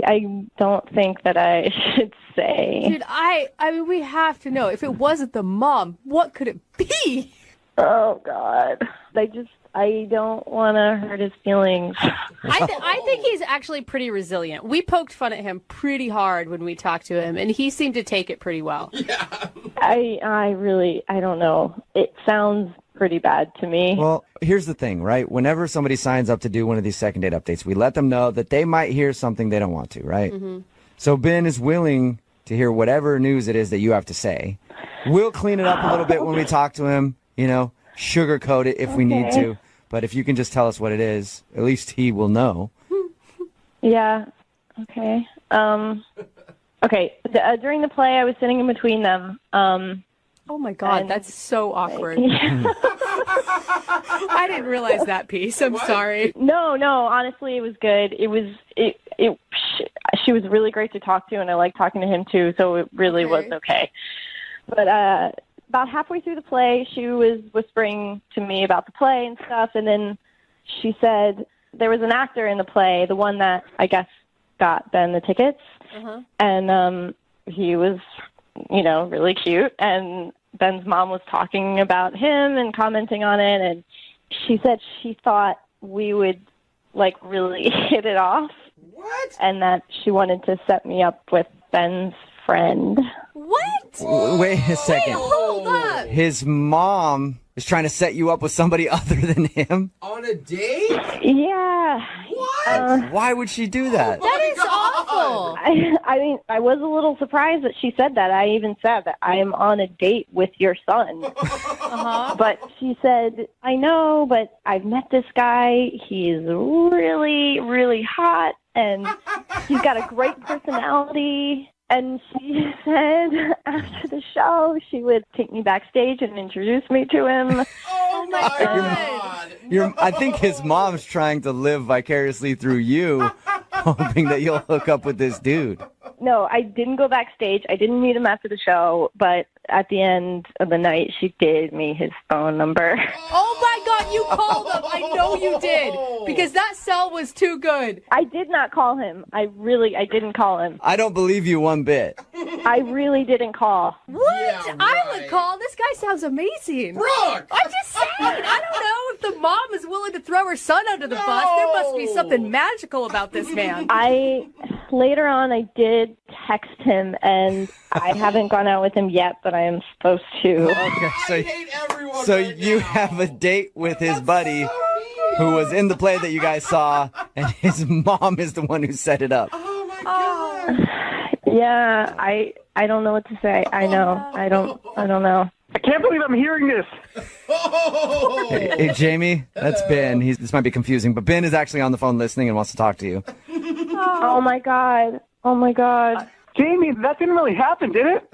I don't think that I should say. Dude, I mean, we have to know. If it wasn't the mom, what could it be? Oh, God. I don't want to hurt his feelings. I think he's actually pretty resilient. We poked fun at him pretty hard when we talked to him, and he seemed to take it pretty well. Yeah. I don't know. It sounds pretty bad to me. Well, here's the thing, right? Whenever somebody signs up to do one of these second date updates, we let them know that they might hear something they don't want to, right? Mm-hmm. So Ben is willing to hear whatever news it is that you have to say. We'll clean it up a little bit when we talk to him, sugarcoat it if we need to. But if you can just tell us what it is, at least he will know. Yeah. Okay. Okay. During the play, I was sitting in between them. Oh my God, that's so awkward. I didn't realize that piece. I'm sorry. No. Honestly, it was good. She was really great to talk to, and I liked talking to him too. So it really was okay. But about halfway through the play, she was whispering to me about the play and stuff, and then she said there was an actor in the play, the one that I guess got Ben the tickets, and he was really cute. And Ben's mom was talking about him and commenting on it. And she said she thought we would, really hit it off. What? And that she wanted to set me up with Ben's friend. What? Wait a second. Hold up. His mom is trying to set you up with somebody other than him? On a date? Yeah. What? Why would she do that? That is awful. I mean, I was a little surprised that she said that. I even said that I am on a date with your son. But she said, I know, but I've met this guy. He's really, really hot, and he's got a great personality. And she said after the show, she would take me backstage and introduce me to him. Oh my God. I think his mom's trying to live vicariously through you, hoping that you'll hook up with this dude. No, I didn't go backstage. I didn't meet him after the show, but at the end of the night, she gave me his phone number. Oh my God, you called him. I know you did, because that cell was too good. I did not call him. I didn't call him. I don't believe you one bit. I really didn't call. What? Yeah, I would right. call. This guy sounds amazing. Brooke! I'm just saying. I don't know if the mom is willing to throw her son under the bus. There must be something magical about this man. Later on, I did text him, and I haven't gone out with him yet, but I am supposed to. Okay, I hate everyone so right you now. have a date with his buddy who was in the play that you guys saw, and his mom is the one who set it up. Oh my God. Yeah, I don't know what to say. I know. I don't know. I can't believe I'm hearing this. Oh. Hey, Jamie, that's Ben. This might be confusing, but Ben is actually on the phone listening and wants to talk to you. Oh my God. Oh my God. Jamie, that didn't really happen, did it?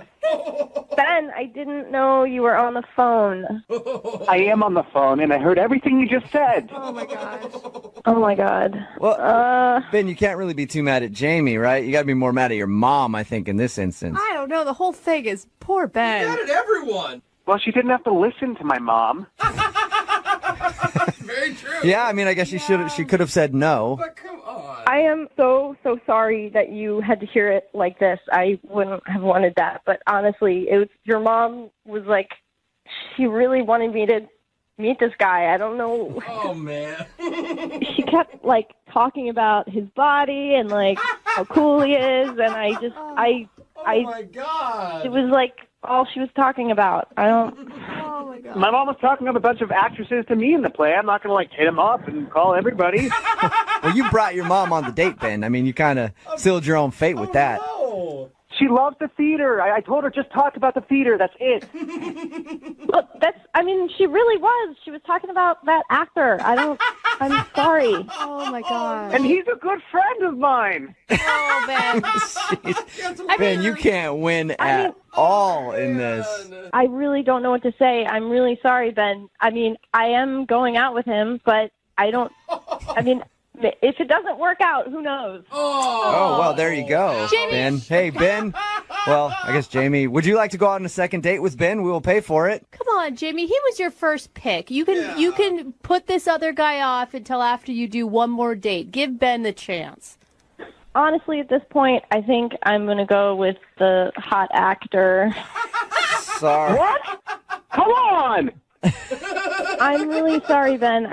Ben, I didn't know you were on the phone. I am on the phone, and I heard everything you just said. Oh my gosh. Oh my God. Well, Ben, you can't really be too mad at Jamie, right? You got to be more mad at your mom, I think, in this instance. I don't know. The whole thing is poor Ben. Mad at everyone. Well, she didn't have to listen to my mom. Very true. Yeah, I mean, I guess she could have said no. But come on. I am so sorry that you had to hear it like this. I wouldn't have wanted that. But honestly, your mom was like, she really wanted me to meet this guy. I don't know. Oh, man. She kept talking about his body and how cool he is. And Oh, my God. it was all she was talking about. Oh my God. My mom was talking up a bunch of actresses to me in the play. I'm not going to hit him up and call everybody. Well, you brought your mom on the date, Ben. I mean, you kind of sealed your own fate with that. No. She loves the theater. I told her just talk about the theater. That's it. Well, she really was. She was talking about that actor. I'm sorry. Oh my God. And he's a good friend of mine. Oh, Ben. Jeez. Ben, you can't win at all in this. I really don't know what to say. I'm really sorry, Ben. I am going out with him, but if it doesn't work out, who knows? Oh, well, there you go, Jamie. Ben. Hey, Ben. Well, I guess, Jamie, would you like to go out on a second date with Ben? We will pay for it. Come on, Jamie. He was your first pick. You can put this other guy off until after you do one more date. Give Ben the chance. Honestly, at this point, I think I'm going to go with the hot actor. Sorry. What? Come on! I'm really sorry, Ben.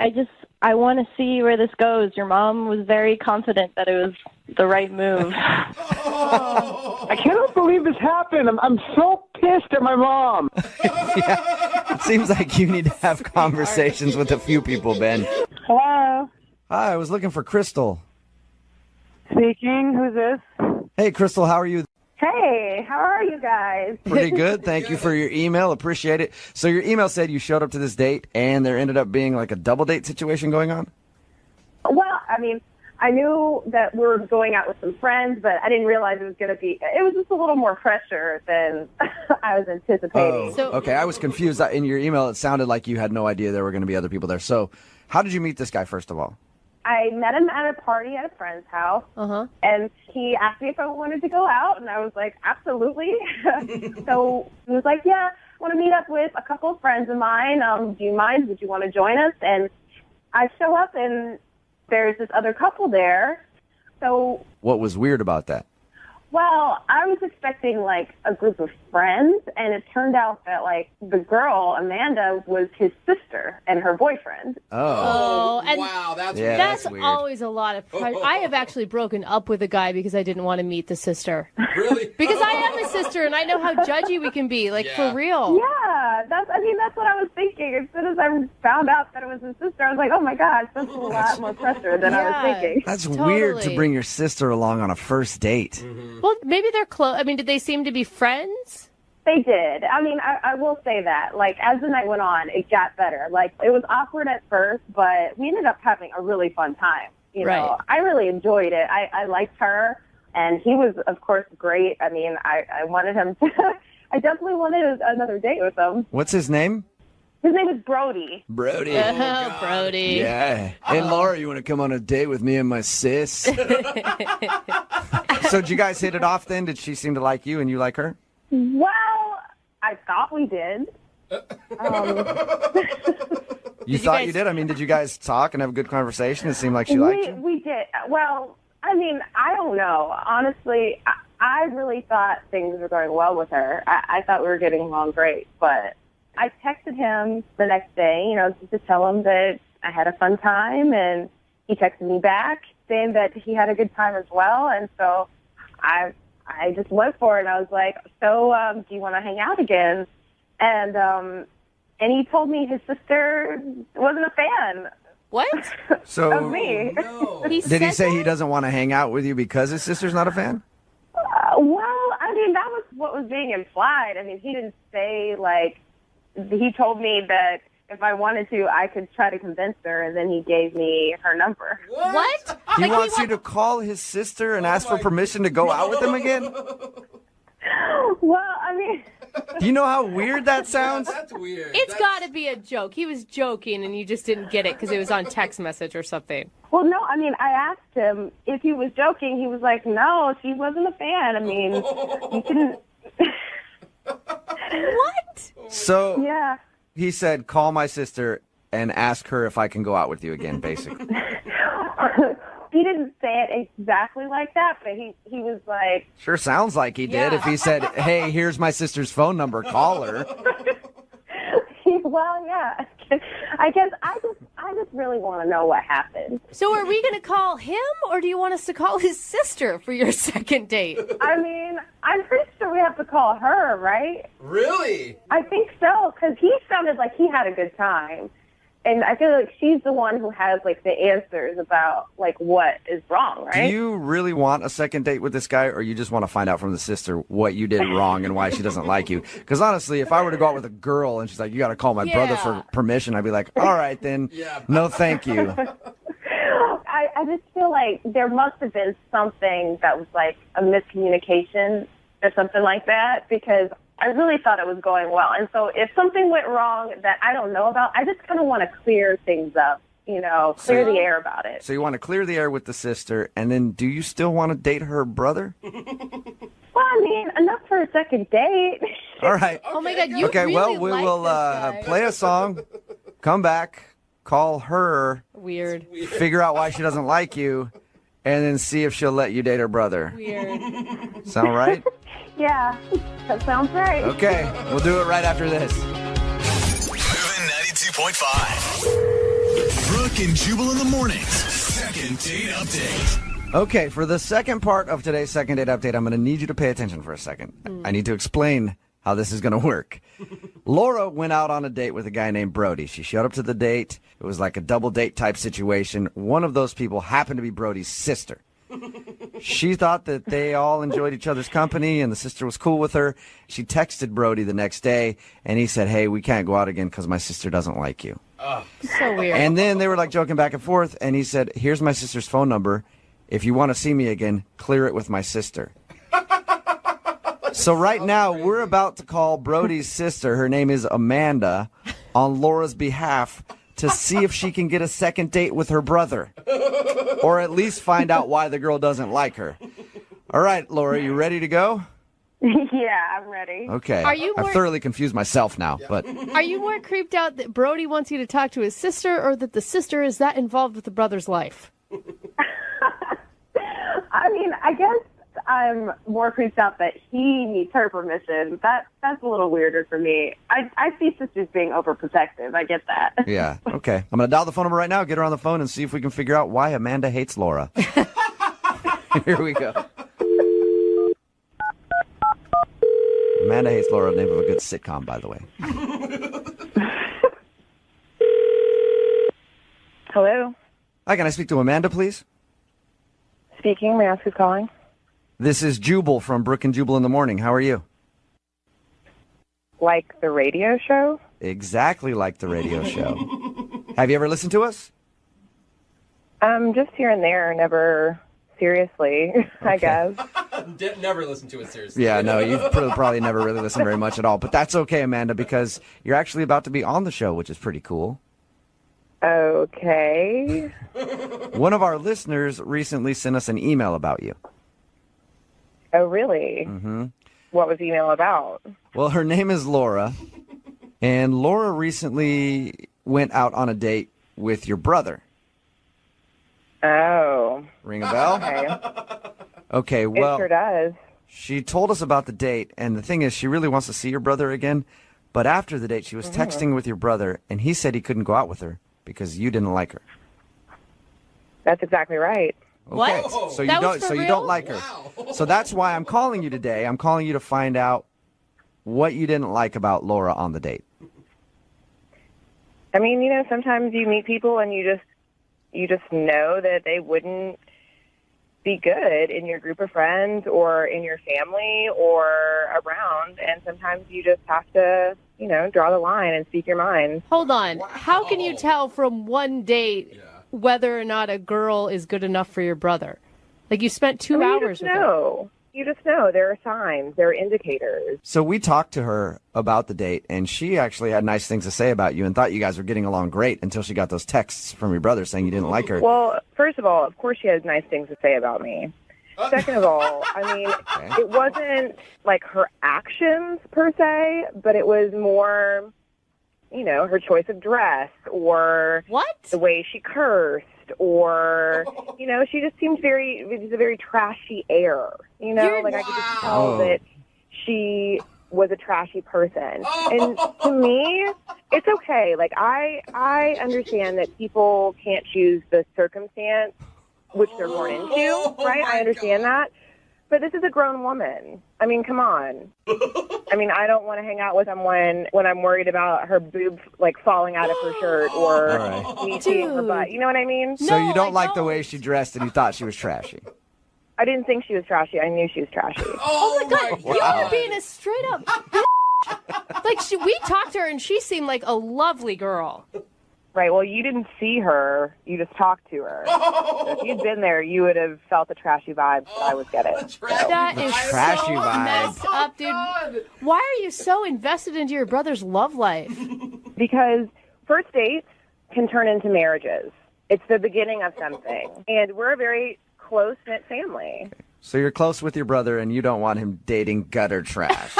I want to see where this goes. Your mom was very confident that it was the right move. I cannot believe this happened. I'm so pissed at my mom. Yeah. It seems like you need to have conversations with a few people, Ben. Hello. Hi, I was looking for Crystal. Speaking. Who's this? Hey, Crystal, how are you? Hey, how are you guys? Pretty good. Thank you for your email. Appreciate it. So your email said you showed up to this date and there ended up being a double date situation going on? Well, I knew that we were going out with some friends, but I didn't realize it was just a little more pressure than I was anticipating. Oh, okay. I was confused. In your email, it sounded like you had no idea there were going to be other people there. So how did you meet this guy, first of all? I met him at a party at a friend's house, and he asked me if I wanted to go out, and I was like, absolutely. So he was like, yeah, I want to meet up with a couple of friends of mine. Do you mind? Would you want to join us? And I show up, and there's this other couple there. So what was weird about that? Well, I was expecting like a group of friends, and it turned out that like the girl, Amanda, was his sister and her boyfriend. Oh, and wow, that's that's weird. always a lot of pressure. I have actually broken up with a guy because I didn't want to meet the sister. Really? Because I am a sister, and I know how judgy we can be, like for real. Yeah, that's what I was thinking. As soon as I found out that it was his sister, I was like, oh my gosh, that's a lot more pressure than I was thinking. That's weird to bring your sister along on a first date. Well, maybe they're close. I mean, did they seem to be friends? They did. I mean, I will say that. Like, as the night went on, it got better. Like, it was awkward at first, but we ended up having a really fun time. You know, I really enjoyed it. I liked her, and he was, of course, great. I mean, I wanted him to, I definitely wanted another date with him. What's his name? His name is Brody. Brody. Oh, Brody. Yeah. Hey, Laura, you want to come on a date with me and my sis? So did you guys hit it off then? Did she seem to like you and you like her? Well, I thought we did. You thought you did? I mean, did you guys talk and have a good conversation? It seemed like she liked you. We did. Well, I mean, I don't know. Honestly, I really thought things were going well with her. I thought we were getting along great, but I texted him the next day, you know, just to tell him that I had a fun time, and he texted me back saying that he had a good time as well, and so I just went for it, and I was like, so do you want to hang out again? And he told me his sister wasn't a fan. What? So of me. Did he say he doesn't want to hang out with you because his sister's not a fan? Well, I mean, that was what was being implied. I mean, he didn't say, like, he told me that if I wanted to, I could try to convince her, and then he gave me her number. What? He wants you to call his sister and ask for permission to go out with him again? Well, I mean... Do you know how weird that sounds? That's weird. It's got to be a joke. He was joking, and you just didn't get it because it was on text message or something. Well, no, I mean, I asked him if he was joking. He was like, no, she wasn't a fan. I mean, you couldn't... What? So Yeah. he said, call my sister and ask her if I can go out with you again, basically. He didn't say it exactly like that, but he was like... Sure sounds like he did. Yeah. If he said, hey, here's my sister's phone number, call her. Well, yeah. I guess I just really want to know what happened. So are we going to call him, or do you want us to call his sister for your second date? I mean, I'm pretty sure we have to call her, right? Really? I think so, because he sounded like he had a good time. And I feel like she's the one who has, like, the answers about, like, what is wrong, right? Do you really want a second date with this guy, or you just want to find out from the sister what you did wrong and why she doesn't like you? Because honestly, if I were to go out with a girl and she's like, you got to call my brother for permission, I'd be like, all right, then, no thank you. I just feel like there must have been something that was, like, a miscommunication or something like that, because I really thought it was going well. And so if something went wrong that I don't know about, I just kind of want to clear things up, you know, clear the air about it. So you want to clear the air with the sister, and then do you still want to date her brother? Well, I mean, enough for a second date. All right. Oh, my God, you Okay, really well, we like will this guy. play a song, come back, call her, Weird. figure out why she doesn't like you, and then see if she'll let you date her brother. Weird. Sound right? Yeah, that sounds right. Okay, we'll do it right after this. Moving 92.5. Brooke and Jubal in the mornings. Second date update. Okay, for the second part of today's second date update, I'm going to need you to pay attention for a second. I need to explain how this is going to work. Laura went out on a date with a guy named Brody. She showed up to the date. It was like a double date type situation. One of those people happened to be Brody's sister. She thought that they all enjoyed each other's company and the sister was cool with her. She texted Brody the next day and he said, hey, we can't go out again because my sister doesn't like you. So weird. And then they were like joking back and forth and he said, here's my sister's phone number. If you want to see me again, clear it with my sister. So right now we're about to call Brody's sister, her name is Amanda, on Laura's behalf to see if she can get a second date with her brother. Or at least find out why the girl doesn't like her. All right, Laura, you ready to go? Yeah, I'm ready. Okay. Are you I've more- thoroughly confused myself now, but Are you more creeped out that Brody wants you to talk to his sister, or that the sister is that involved with the brother's life? I mean, I guess I'm more creeped out that he needs her permission. That's a little weirder for me. I see sisters being overprotective. I get that. Yeah, okay. I'm going to dial the phone number right now, get her on the phone, and see if we can figure out why Amanda hates Laura. Here we go. Amanda hates Laura, name of a good sitcom, by the way. Hello. Hi, can I speak to Amanda, please? Speaking. May I ask who's calling? This is Jubal from Brooke and Jubal in the Morning. How are you? Like the radio show? Exactly like the radio show. Have you ever listened to us? Just here and there, never seriously, I guess. Never listen to it seriously. Yeah, no, you've probably never really listened very much at all. But that's okay, Amanda, because you're actually about to be on the show, which is pretty cool. Okay. One of our listeners recently sent us an email about you. Oh, really? Mm-hmm. What was the email about? Well, her name is Laura, and Laura recently went out on a date with your brother. Oh. Ring a bell? Okay. Okay, well, it sure does. She told us about the date, and the thing is, she really wants to see your brother again, but after the date, she was texting with your brother, and he said he couldn't go out with her because you didn't like her. That's exactly right. Okay. What? So you That was don't for so you real? don't like her. So that's why I'm calling you today. I'm calling you to find out what you didn't like about Laura on the date. I mean, sometimes you meet people and you just know that they wouldn't be good in your group of friends or in your family or around, and sometimes you just have to, draw the line and speak your mind. Hold on. How can you tell from one date whether or not a girl is good enough for your brother? Like, you spent 2 hours with her. You just know. There are signs. There are indicators. So we talked to her about the date, and she actually had nice things to say about you and thought you guys were getting along great until she got those texts from your brother saying you didn't like her. Well, first of all, of course she has nice things to say about me. Second of all, I mean, it wasn't like her actions per se, but it was more, her choice of dress or the way she cursed or, she just seemed it was a very trashy air, like I could just tell that she was a trashy person. And to me, it's okay. Like, I understand that people can't choose the circumstance which they're born into, right? I understand that. But this is a grown woman. I mean, come on. I mean, I don't want to hang out with someone when I'm worried about her boob, like, falling out of her shirt or me seeing her butt. You know what I mean? So you don't like the way she dressed and you thought she was trashy? I didn't think she was trashy. I knew she was trashy. Oh my God. You were being a straight up bitch. Like, we talked to her and she seemed like a lovely girl. Right, well, you didn't see her. You just talked to her. So if you'd been there, you would have felt the trashy vibes that I was getting. That is trashy so vibe. messed up, dude. Why are you so invested into your brother's love life? Because first dates can turn into marriages. It's the beginning of something. And we're a very close-knit family. So you're close with your brother and you don't want him dating gutter trash.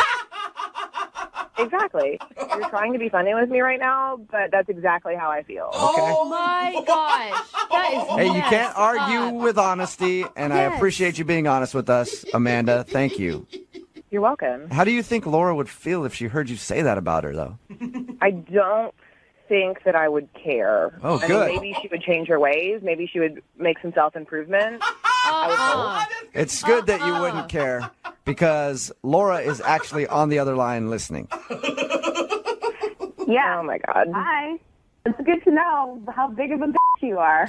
Exactly. You're trying to be funny with me right now, but that's exactly how I feel. Oh my gosh. That is Hey, you messed can't argue up. with honesty, and I Yes. appreciate you being honest with us, Amanda. Thank you. You're welcome. How do you think Laura would feel if she heard you say that about her, though? I don't think that I would care. Oh, I good. mean, maybe she would change her ways. Maybe she would make some self-improvement. I would hope. It's good that you wouldn't care, because Laura is actually on the other line listening. Yeah. Oh, my God. Hi. It's good to know how big of a bitch you are.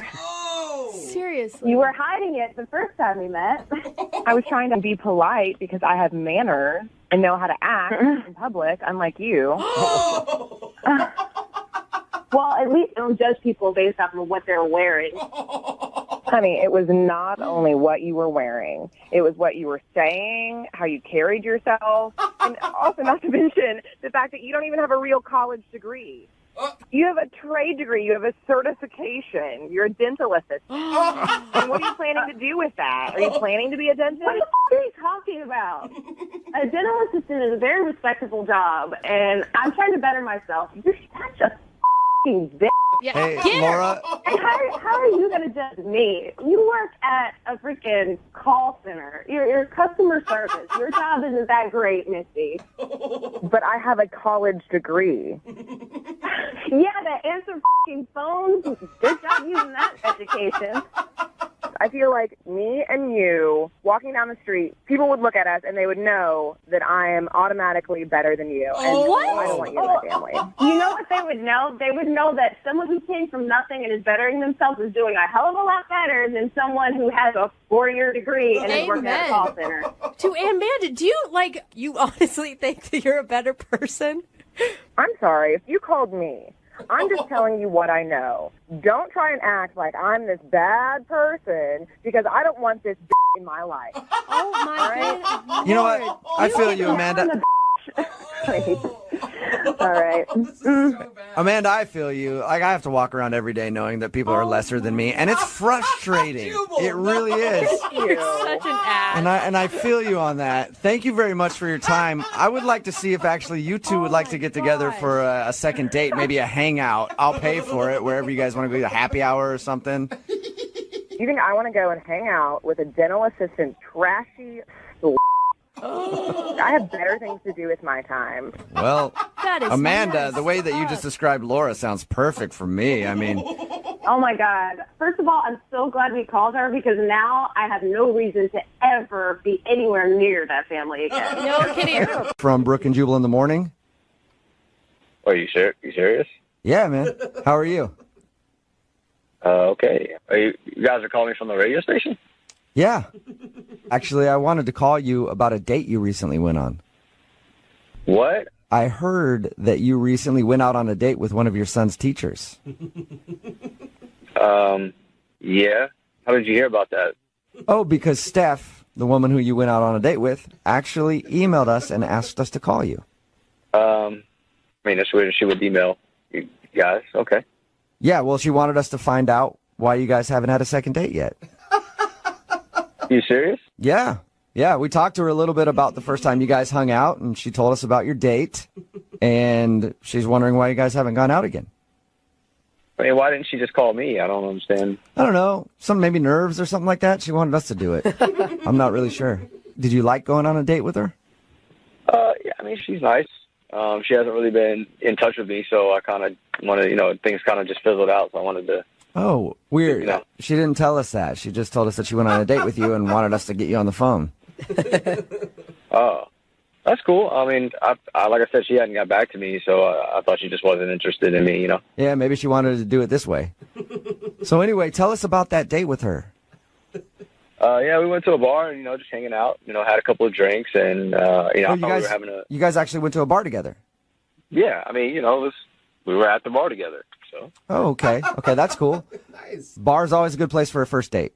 Seriously. You were hiding it the first time we met. I was trying to be polite because I have manners and know how to act in public, unlike you. Well, at least don't judge people based off of what they're wearing. Honey, it was not only what you were wearing. It was what you were saying, how you carried yourself, and also not to mention the fact that you don't even have a real college degree. You have a trade degree. You have a certification. You're a dental assistant. And what are you planning to do with that? Are you planning to be a dentist? What the are you talking about? A dental assistant is a very respectable job, and I'm trying to better myself. You're such a fucking bitch. Yeah. Hey, Laura. How are you going to judge me? You work at a freaking call center. You're customer service. Your job isn't that great, Missy. But I have a college degree. Yeah, to answer fucking phones. Good job using that education. I feel like me and you walking down the street, people would look at us and they would know that I am automatically better than you. And What? I don't want you in my family. You know what they would know? They would know that someone who came from nothing and is bettering themselves is doing a hell of a lot better than someone who has a 4-year degree and is working at a call center. To Amanda, do you honestly think that you're a better person? I'm sorry. If you called me, I'm just telling you what I know. Don't try and act like I'm this bad person because I don't want this in my life. Oh, my God. You know what? I feel you, Amanda. All right. Amanda, I feel you. Like, I have to walk around every day knowing that people are lesser than me, and it's frustrating. It really is. You're such an ass. And I feel you on that. Thank you very much for your time. I would like to see if actually you two would like to get together for a second date, maybe a hangout. I'll pay for it wherever you guys want to go, a happy hour or something. You think I want to go and hang out with a dental assistant, trashy I have better things to do with my time. Well, That is Amanda, nice. the way that you just described Laura sounds perfect for me. I mean, Oh, my God. First of all, I'm so glad we called her because now I have no reason to ever be anywhere near that family again. No kidding. from Brooke and Jubal in the morning. Are you sure? You serious? Yeah, man. How are you? Okay. You guys are calling from the radio station? Yeah. Actually, I wanted to call you about a date you recently went on. What? I heard that you recently went out on a date with one of your son's teachers. Yeah. How did you hear about that? Oh, because Steph, the woman who you went out on a date with, actually emailed us and asked us to call you. I mean, that's weird. She would email you guys. Okay. Yeah, well, she wanted us to find out why you guys haven't had a second date yet. You serious? Yeah. Yeah, we talked to her a little bit about the first time you guys hung out, and she told us about your date, and she's wondering why you guys haven't gone out again. I mean, why didn't she just call me? I don't understand. I don't know. Some maybe nerves or something like that. She wanted us to do it. I'm not really sure. Did you like going on a date with her? Yeah, I mean, she's nice. She hasn't really been in touch with me, so I kind of wanted, things kind of just fizzled out, so I wanted to. Oh, weird. You know. She didn't tell us that. She just told us that she went on a date with you and wanted us to get you on the phone. Oh, that's cool. I mean, I like I said, she hadn't got back to me, so I thought she just wasn't interested in me, Yeah, maybe she wanted to do it this way. So anyway, tell us about that date with her. Yeah, we went to a bar and, just hanging out, had a couple of drinks and, I you thought guys, we were having a... You guys actually went to a bar together? Yeah, I mean, we were at the bar together, so... Oh, okay. Okay, that's cool. Nice. Bar's always a good place for a first date.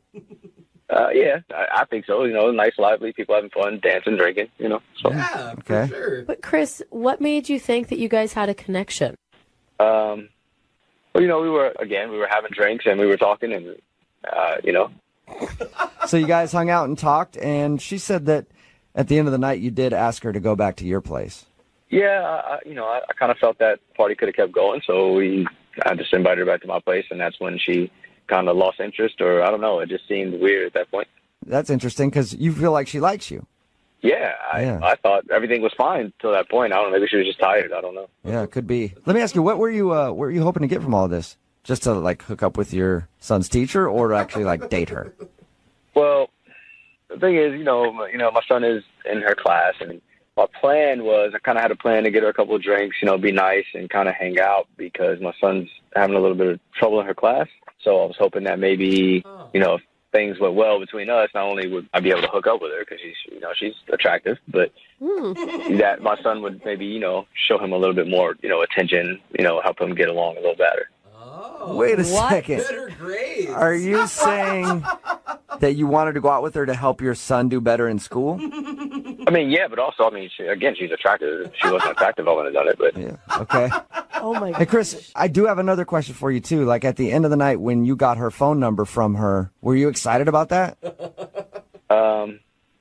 Yeah, I think so. Nice, lively, people having fun, dancing, drinking, so... Yeah, Okay. for sure. But Chris, what made you think that you guys had a connection? Well, we were having drinks and we were talking and, So you guys hung out and talked, and she said that at the end of the night you did ask her to go back to your place. Yeah, I kind of felt that party could have kept going, so I just invited her back to my place, and that's when she kind of lost interest, or I don't know, it just seemed weird at that point. That's interesting because you feel like she likes you. Yeah, I thought everything was fine till that point. I don't know, maybe she was just tired. I don't know. Yeah, it could be. Let me ask you, what were you hoping to get from all this? Just to like hook up with your son's teacher, or to actually like date her? Well, the thing is, my son is in her class, and my plan was I kind of had a plan to get her a couple of drinks, be nice and kind of hang out because my son's having a little bit of trouble in her class. So I was hoping that maybe, if things went well between us, not only would I be able to hook up with her because she's attractive, but that my son would maybe, show him a little bit more, attention, help him get along a little better. Oh, Wait a second. better grades. Are you saying that you wanted to go out with her to help your son do better in school? I mean, yeah, but also, she's attractive. If she wasn't attractive, I wouldn't have done it, but... Yeah. Okay. Oh, my God. Hey, Chris, I do have another question for you, too. Like, at the end of the night, when you got her phone number from her, were you excited about that?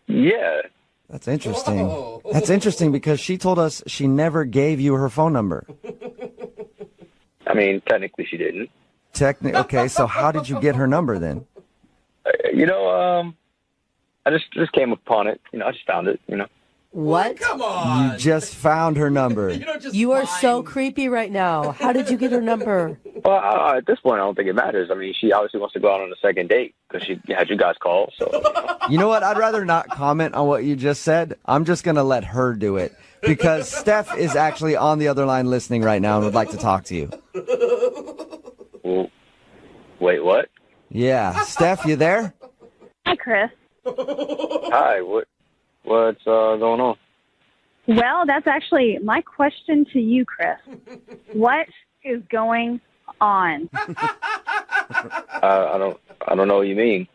Yeah. That's interesting. Whoa. That's interesting because she told us she never gave you her phone number. I mean, technically she didn't. Okay, so how did you get her number then? I just came upon it. I just found it, What? Come on. You just found her number. You are so creepy right now. How did you get her number? Well, at this point, I don't think it matters. I mean, she obviously wants to go out on a second date because she had you guys call. So, You know what? I'd rather not comment on what you just said. I'm just going to let her do it because Steph is actually on the other line listening right now and would like to talk to you. Well, wait, what? Yeah. Steph, you there? Hi, Chris. Hi, what's going on? Well, that's actually my question to you, Chris. What is going on? I don't know what you mean.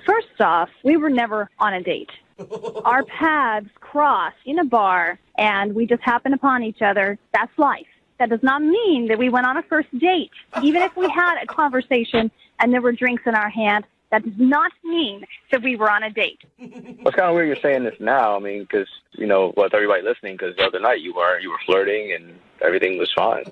First off, we were never on a date. Our paths crossed in a bar, and we just happened upon each other. That's life. That does not mean that we went on a first date. Even if we had a conversation and there were drinks in our hand, that does not mean that we were on a date. Well, it's kind of weird you're saying this now. I mean, because, with everybody listening, because the other night you were flirting and everything was fine.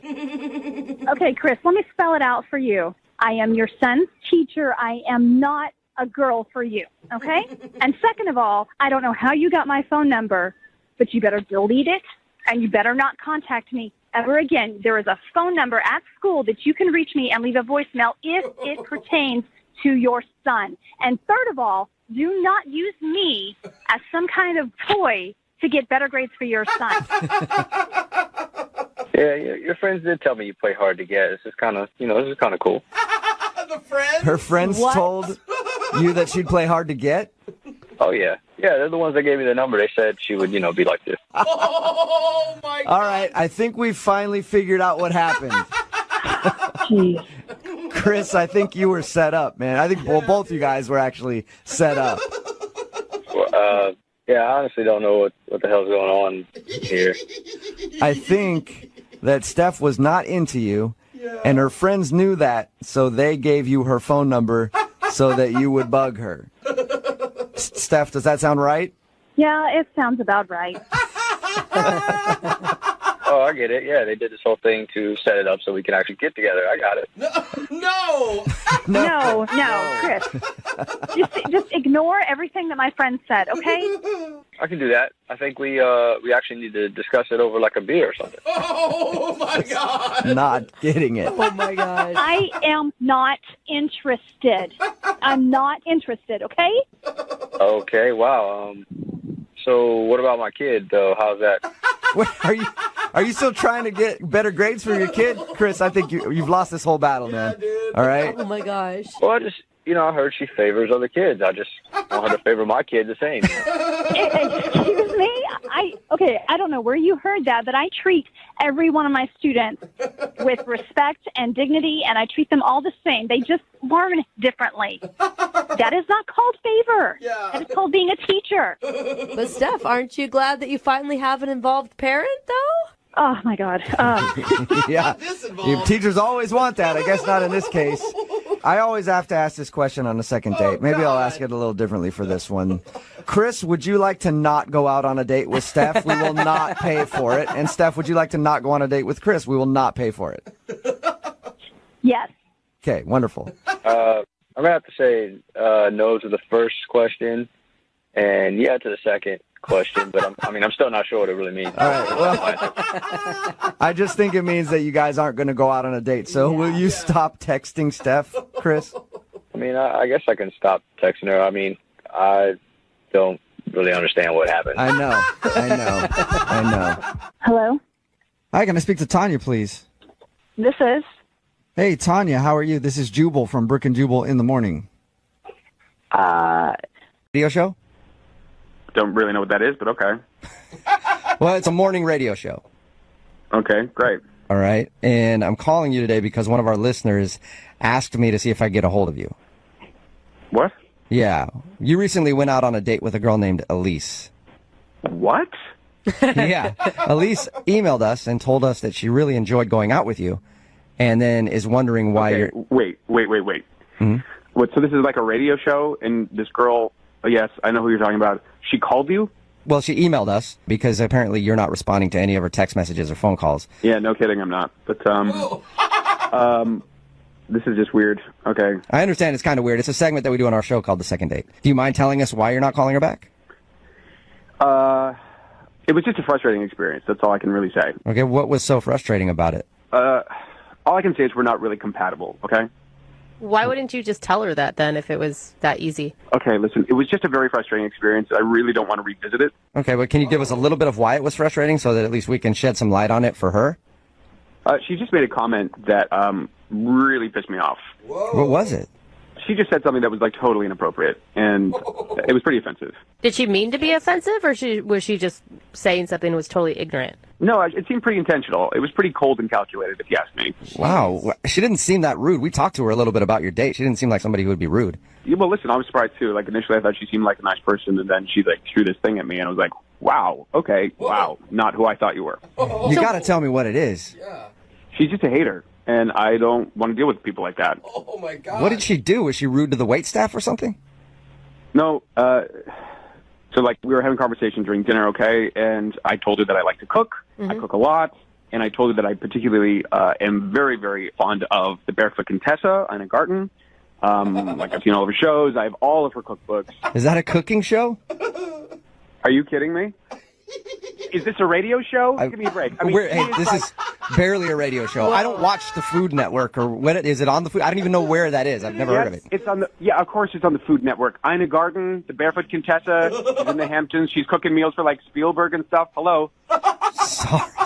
Okay, Chris, let me spell it out for you. I am your son's teacher. I am not a girl for you, okay? And second of all, I don't know how you got my phone number, but you better delete it, and you better not contact me ever again. There is a phone number at school that you can reach me and leave a voicemail if it pertains to your son. And third of all, do not use me as some kind of toy to get better grades for your son. Yeah, your friends did tell me you play hard to get. This is kind of cool. The friends? Her friends told you that she'd play hard to get? Oh, yeah. Yeah, they're the ones that gave me the number. They said she would, be like this. Oh, my God. All right, I think we finally figured out what happened. Jeez. Chris, I think you were set up, man. I think both you guys were actually set up. Yeah, I honestly don't know what the hell's going on here. I think that Steph was not into you, and her friends knew that, so they gave you her phone number so that you would bug her. Steph, does that sound right? Yeah, it sounds about right. Oh, I get it. Yeah, they did this whole thing to set it up so we can actually get together. I got it. No, Chris. Just ignore everything that my friend said, okay? I can do that. I think we actually need to discuss it over like a beer or something. Oh, my God. Not getting it. Oh, my gosh. I am not interested. I'm not interested, okay? Okay, wow. So what about my kid, though? How's that? Wait, are you still trying to get better grades for your kid? Chris, I think you've lost this whole battle, man. All right? Oh, my gosh. Well, I just, I heard she favors other kids. I just want her to favor my kid the same. Excuse me? I don't know where you heard that, but I treat every one of my students with respect and dignity, and I treat them all the same. They just learn differently. That is not called favor. Yeah. That is called being a teacher. But, Steph, aren't you glad that you finally have an involved parent, though? Oh, my God. Yeah. Teachers always want that. I guess not in this case. I always have to ask this question on the second date. Maybe I'll ask it a little differently for this one. Chris, would you like to not go out on a date with Steph? We will not pay for it. And Steph, would you like to not go on a date with Chris? We will not pay for it. Yes. Okay, wonderful. I'm going to have to say no to the first question and yeah to the second question, but I'm still not sure what it really means. All right, well, I just think it means that you guys aren't going to go out on a date. So will you stop texting Steph, Chris? I mean, I guess I can stop texting her. I mean, I don't really understand what happened. I know. Hello? Hi, can I speak to Tanya, please? This is? Hey, Tanya, how are you? This is Jubal from Brooke and Jubal in the morning. Radio show? Don't really know what that is, but okay. Well, it's a morning radio show. Okay, great. All right. And I'm calling you today because one of our listeners asked me to see if I could get a hold of you. What? Yeah. You recently went out on a date with a girl named Elise. What? Yeah. Elise emailed us and told us that she really enjoyed going out with you and then is wondering why you're... Wait. Mm-hmm. What, so this is like a radio show and this girl... Oh, yes, I know who you're talking about. She called you? Well, she emailed us because apparently you're not responding to any of her text messages or phone calls. Yeah, no kidding, I'm not. But, This is just weird. Okay. I understand it's kind of weird. It's a segment that we do on our show called The Second Date. Do you mind telling us why you're not calling her back? It was just a frustrating experience. That's all I can really say. Okay, what was so frustrating about it? All I can say is we're not really compatible, okay? Why wouldn't you just tell her that then if it was that easy? Okay, listen, it was just a very frustrating experience. I really don't want to revisit it. Okay, but can you give us a little bit of why it was frustrating so that at least we can shed some light on it for her? She just made a comment that really pissed me off. What was it? She just said something that was like totally inappropriate, and it was pretty offensive. Did she mean to be offensive, or was she just saying something that was totally ignorant? No, it seemed pretty intentional. It was pretty cold and calculated, if you ask me. Wow, she didn't seem that rude. We talked to her a little bit about your date. She didn't seem like somebody who would be rude. Yeah, well, listen, I was surprised too. Like initially, I thought she seemed like a nice person, and then she like threw this thing at me, and I was like, "Wow, okay, wow, not who I thought you were." You got to tell me what it is. She's just a hater, and I don't want to deal with people like that. Oh my God. What did she do? Was she rude to the waitstaff or something? No, so like we were having a conversation during dinner, okay, and I told her that I like to cook. I cook a lot, and I told her that I particularly am very, very fond of the Barefoot Contessa, Ina Garten. Like I've seen all of her shows. I have all of her cookbooks. Is that a cooking show? Are you kidding me? Is this a radio show? Give me a break. I mean, this is barely a radio show. I don't watch the Food Network, or when is it on the Food? I don't even know where that is. I've never heard of it. It's on the of course it's on the Food Network. Ina Garten, the Barefoot Contessa, she's in the Hamptons. She's cooking meals for like Spielberg and stuff. Hello.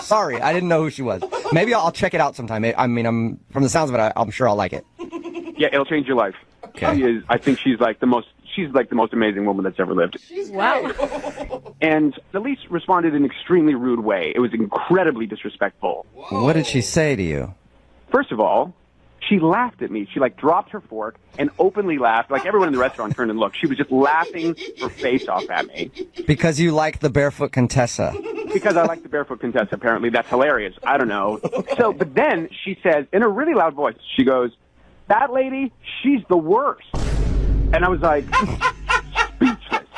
Sorry, I didn't know who she was. Maybe I'll check it out sometime. I mean, I'm from the sounds of it, I'm sure I'll like it. Yeah, it'll change your life. Okay. I think she's like the most amazing woman that's ever lived. Wow. And Elise responded in an extremely rude way. It was incredibly disrespectful. Whoa. What did she say to you? First of all, she laughed at me. She like dropped her fork and openly laughed. Like everyone in the restaurant turned and looked. She was just laughing her face off at me. Because you like the Barefoot Contessa. Because I like the Barefoot Contessa, apparently. That's hilarious. I don't know. So, but then she says, in a really loud voice, she goes, "That lady, she's the worst." And I was like, speechless.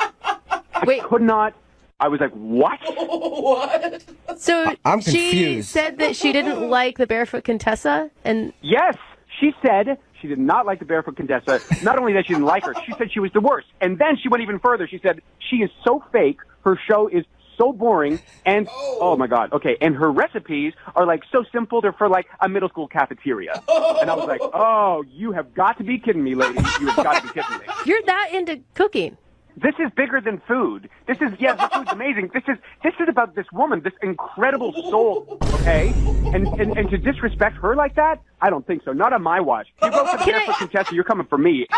I could not. I was like, what? What? So I'm she confused. said that she didn't like the Barefoot Contessa, and yes, she said she did not like the Barefoot Contessa. Not only that she didn't like her, she said she was the worst. And then she went even further. She said she is so fake. Her show is so boring, and oh my God, okay, and her recipes are like so simple, they're for like a middle school cafeteria. And I was like, oh, you have got to be kidding me, lady. You have got to be kidding me. You're that into cooking. This is bigger than food. This is, yeah, the food's amazing. This is about this woman, this incredible soul, okay? And to disrespect her like that, I don't think so. Not on my watch. You go for the Barefoot Contessa, you're coming for me.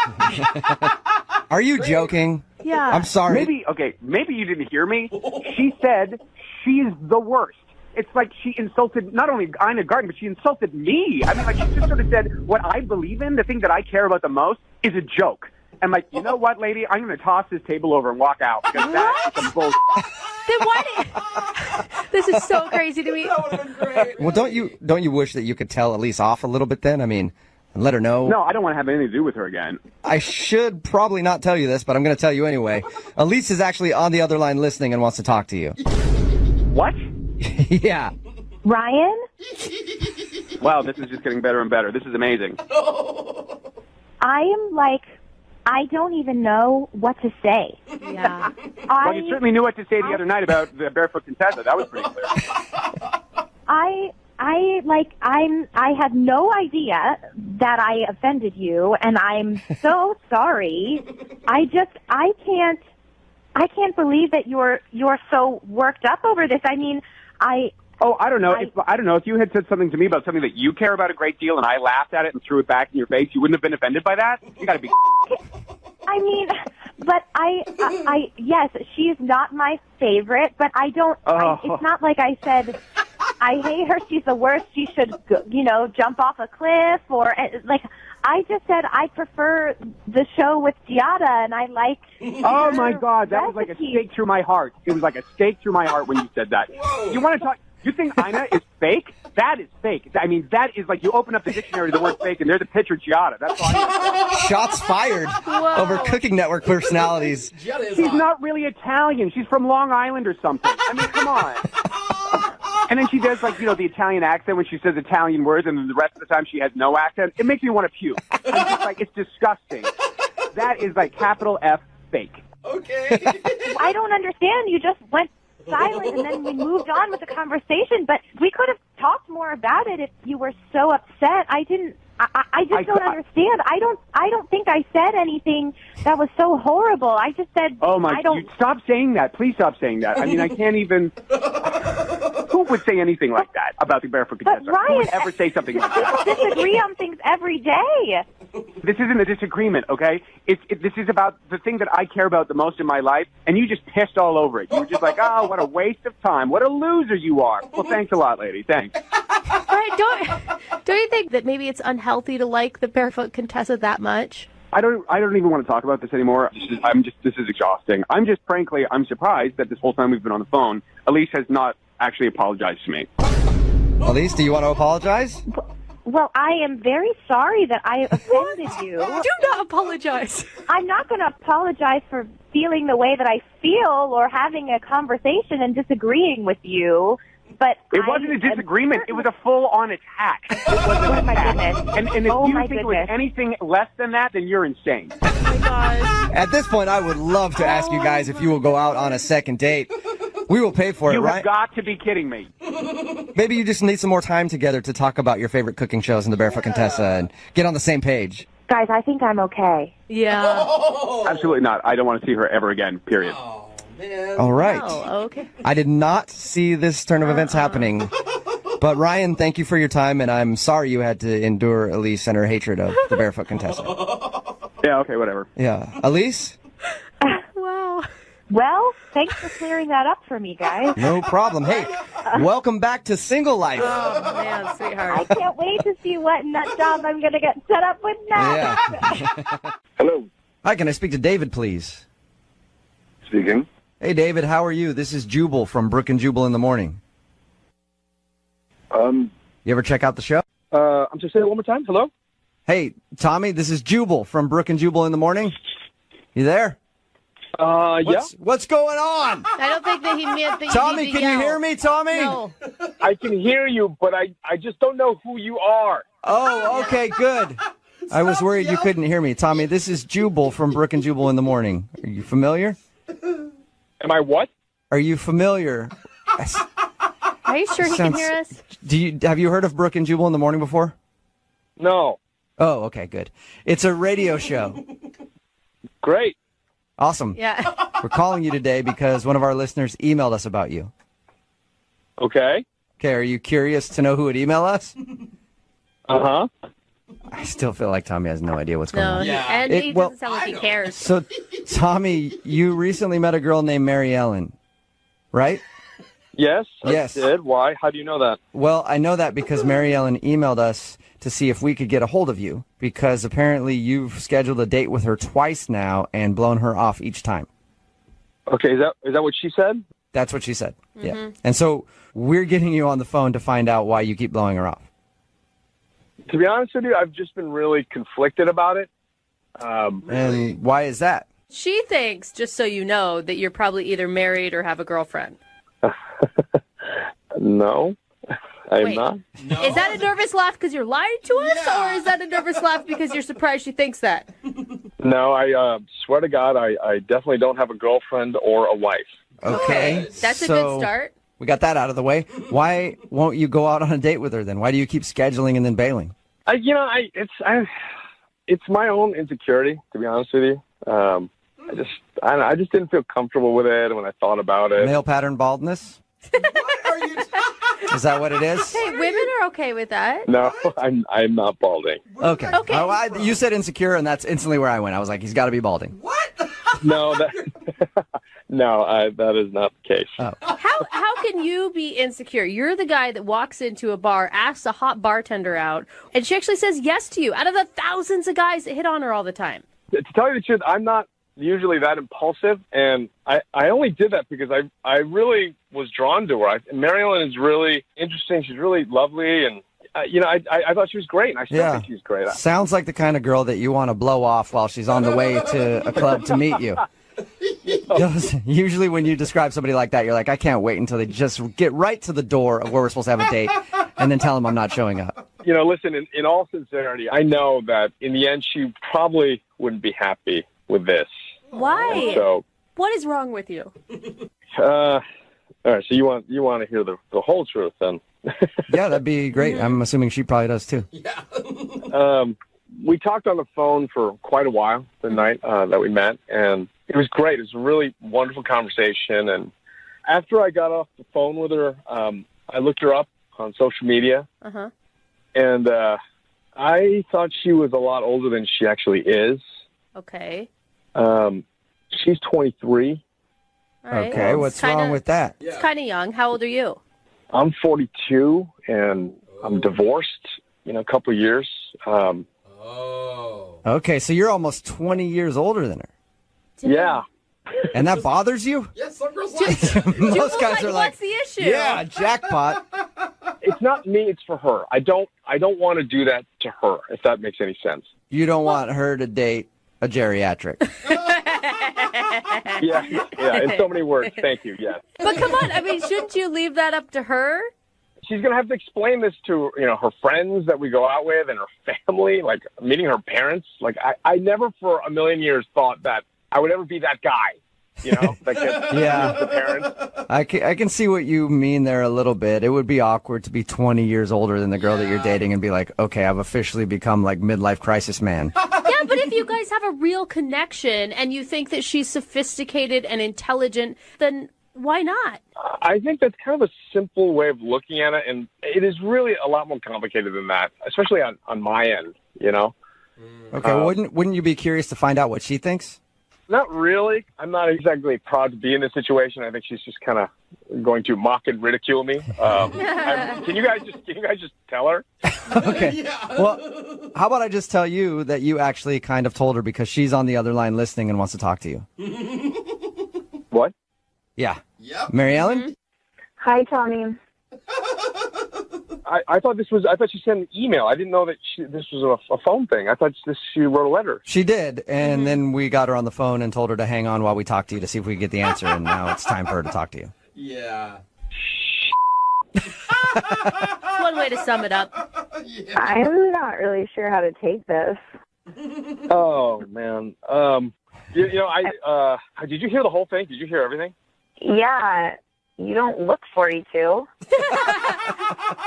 Are you joking? Yeah. I'm sorry. Maybe you didn't hear me. She said she's the worst. It's like she insulted not only Ina Garten, but she insulted me. I mean, like she just sort of said, what I believe in, the thing that I care about the most, is a joke. I'm like, you know what, lady? I'm going to toss this table over and walk out because that's some bullshit. Then why did... This is so crazy to me. That would have been great. Well, don't you wish that you could tell Elise off a little bit then? I mean, and let her know. No, I don't want to have anything to do with her again. I should probably not tell you this, but I'm going to tell you anyway. Elise is actually on the other line listening and wants to talk to you. What? Yeah. Ryan? Wow, this is just getting better and better. This is amazing. I am like, I don't even know what to say. Yeah. Well, you certainly knew what to say the other night about the Barefoot Contessa. That was pretty clear. I had no idea that I offended you, and I'm so sorry. I can't believe that you're so worked up over this. I mean, I don't know. I don't know if you had said something to me about something that you care about a great deal, and I laughed at it and threw it back in your face. You wouldn't have been offended by that. You got to be. I mean, but I yes, she's not my favorite, but I don't. It's not like I said I hate her. She's the worst. She should, jump off a cliff or like. I just said I prefer the show with Giada, and I like. Oh my God, that was like a stake through my heart. It was like a stake through my heart when you said that. Whoa. You want to talk? You think Ina is fake? That is fake. I mean, that is like you open up the dictionary, the word fake, and there's a picture Giada. That's all. Shots fired over Cooking Network personalities. She's not really Italian. She's from Long Island or something. I mean, come on. And then she does, like, the Italian accent when she says Italian words, and then the rest of the time she has no accent. It makes me want to puke. I'm just like, it's disgusting. That is, like, capital F fake. Okay. I don't understand. You just went silent, and then we moved on with the conversation. But we could have talked more about it if you were so upset. I just don't understand. I don't think I said anything that was so horrible. I just said, oh my! Stop saying that. Please stop saying that. I mean, I can't even. Who would say anything like that about the Barefoot Contessa? Ryan, who would ever say something like that? People disagree on things every day. This isn't a disagreement, okay? This is about the thing that I care about the most in my life, and you just pissed all over it. You were just like, oh, what a waste of time. What a loser you are. Well, thanks a lot, lady. Thanks. Right, don't you think that maybe it's unhealthy to like the Barefoot Contessa that much? I don't even want to talk about this anymore. This is exhausting. I'm surprised that this whole time we've been on the phone, Elise has not actually apologized to me. Elise, do you want to apologize? Well, I am very sorry that I offended you. Do not apologize. I'm not going to apologize for feeling the way that I feel or having a conversation and disagreeing with you. But it wasn't a disagreement. It was a full-on attack. It was an attack. And if you think it was anything less than that, then you're insane. Oh, my gosh. At this point, I would love to ask you guys if you will go out on a second date. We will pay for it, right? You have got to be kidding me. Maybe you just need some more time together to talk about your favorite cooking shows in the Barefoot Contessa and get on the same page. Guys, I think I'm okay. Yeah. Absolutely not. I don't want to see her ever again, period. Man. All right. Oh, okay. I did not see this turn of events happening. But Ryan, thank you for your time, and I'm sorry you had to endure Elise and her hatred of the Barefoot Contessa. Yeah, okay, whatever. Yeah. Elise? Wow. Well, thanks for clearing that up for me, guys. No problem. Hey, welcome back to single life. Oh, man, sweetheart. I can't wait to see what nut job I'm going to get set up with next. Yeah. Hello. Hi, can I speak to David, please? Speaking. Hey, David, how are you? This is Jubal from Brooke and Jubal in the Morning. You ever check out the show? I'm just saying it one more time. Hello? Hey, Tommy, this is Jubal from Brooke and Jubal in the Morning. You there? Yeah. What's going on? I don't think that he meant that you Tommy, need to can you yell. hear me, Tommy? No. I can hear you, but I just don't know who you are. Oh, okay, good. I was worried you couldn't hear me. Tommy, this is Jubal from Brooke and Jubal in the Morning. Are you familiar? Am I what? Are you familiar? Are you sure he can hear us? Have you heard of Brooke and Jubal in the Morning before? No. Oh, okay, good. It's a radio show. Great. Awesome. Yeah. We're calling you today because one of our listeners emailed us about you. Okay. Okay, are you curious to know who would email us? Uh-huh. I still feel like Tommy has no idea what's going on. Yeah. And he doesn't sound like he cares. So, Tommy, you recently met a girl named Mary Ellen, right? Yes, Yes. I did. Why? How do you know that? Well, I know that because Mary Ellen emailed us to see if we could get a hold of you because apparently you've scheduled a date with her twice now and blown her off each time. Okay, is that what she said? That's what she said. Yeah. And so we're getting you on the phone to find out why you keep blowing her off. To be honest with you, I've just been really conflicted about it. And why is that? She thinks, just so you know, that you're probably either married or have a girlfriend. No, I am Wait. not. Is that a nervous laugh because you're lying to us, or is that a nervous laugh because you're surprised she thinks that? No, I swear to God, I definitely don't have a girlfriend or a wife. Okay. That's a so good start. We got that out of the way. Why won't you go out on a date with her then? Why do you keep scheduling and then bailing? It's my own insecurity, to be honest with you. I just didn't feel comfortable with it when I thought about it. Male pattern baldness? Is that what it is? Hey, women are okay with that. No, I'm not balding. Okay. You said insecure, and that's instantly where I went. I was like, he's got to be balding. No, that is not the case. Oh. How can you be insecure? You're the guy that walks into a bar, asks a hot bartender out, and she actually says yes to you out of the thousands of guys that hit on her all the time. To tell you the truth, I'm not usually that impulsive, and I only did that because I really was drawn to her. Mary Ellen is really interesting. She's really lovely, and I thought she was great, and I still think she's great. Sounds like the kind of girl that you want to blow off while she's on the way to a club to meet you. Usually when you describe somebody like that, you're like, I can't wait until they just get right to the door of where we're supposed to have a date and then tell them I'm not showing up. Listen, in all sincerity, I know that in the end she probably wouldn't be happy with this. Why? So, What is wrong with you? all right, so you want to hear the whole truth then? Yeah, that'd be great. I'm assuming she probably does too. We talked on the phone for quite a while the night that we met, and it was great. It was a really wonderful conversation. And after I got off the phone with her, I looked her up on social media, and I thought she was a lot older than she actually is. Okay. She's 23. All right. Okay, what's wrong with that? It's kind of young. How old are you? I'm 42, and I'm divorced, a couple of years. Okay, so you're almost 20 years older than her. Yeah. And that bothers you? Yeah, some girls like that. Most guys are like, what's the issue? yeah, jackpot. It's not me, it's for her. I don't want to do that to her, if that makes any sense. You don't want her to date a geriatric. Yeah, in so many words. Thank you, yes. But come on, shouldn't you leave that up to her? She's going to have to explain this to, her friends that we go out with and her family, like meeting her parents. Like, I never for a million years thought that I would ever be that guy, that gets the parents. I can see what you mean there a little bit. It would be awkward to be 20 years older than the girl that you're dating and be like, okay, I've officially become like midlife crisis man. Yeah, but if you guys have a real connection and you think that she's sophisticated and intelligent, then why not? I think that's kind of a simple way of looking at it, and it is really a lot more complicated than that, especially on my end, Okay, wouldn't you be curious to find out what she thinks? Not really. I'm not exactly proud to be in this situation. I think she's just kind of going to mock and ridicule me. Can you guys just tell her? Okay. Well, how about I just tell you that you actually kind of told her because she's on the other line listening and wants to talk to you. What? Yeah. Yep. Mary Ellen? Hi, Tommy. I thought she sent an email. I didn't know that this was a phone thing. I thought she wrote a letter. She did, and then we got her on the phone and told her to hang on while we talk to you to see if we could get the answer, and now it's time for her to talk to you. Yeah. One way to sum it up. I'm not really sure how to take this. Oh, man. Did you hear the whole thing? Did you hear everything? Yeah, you don't look 42.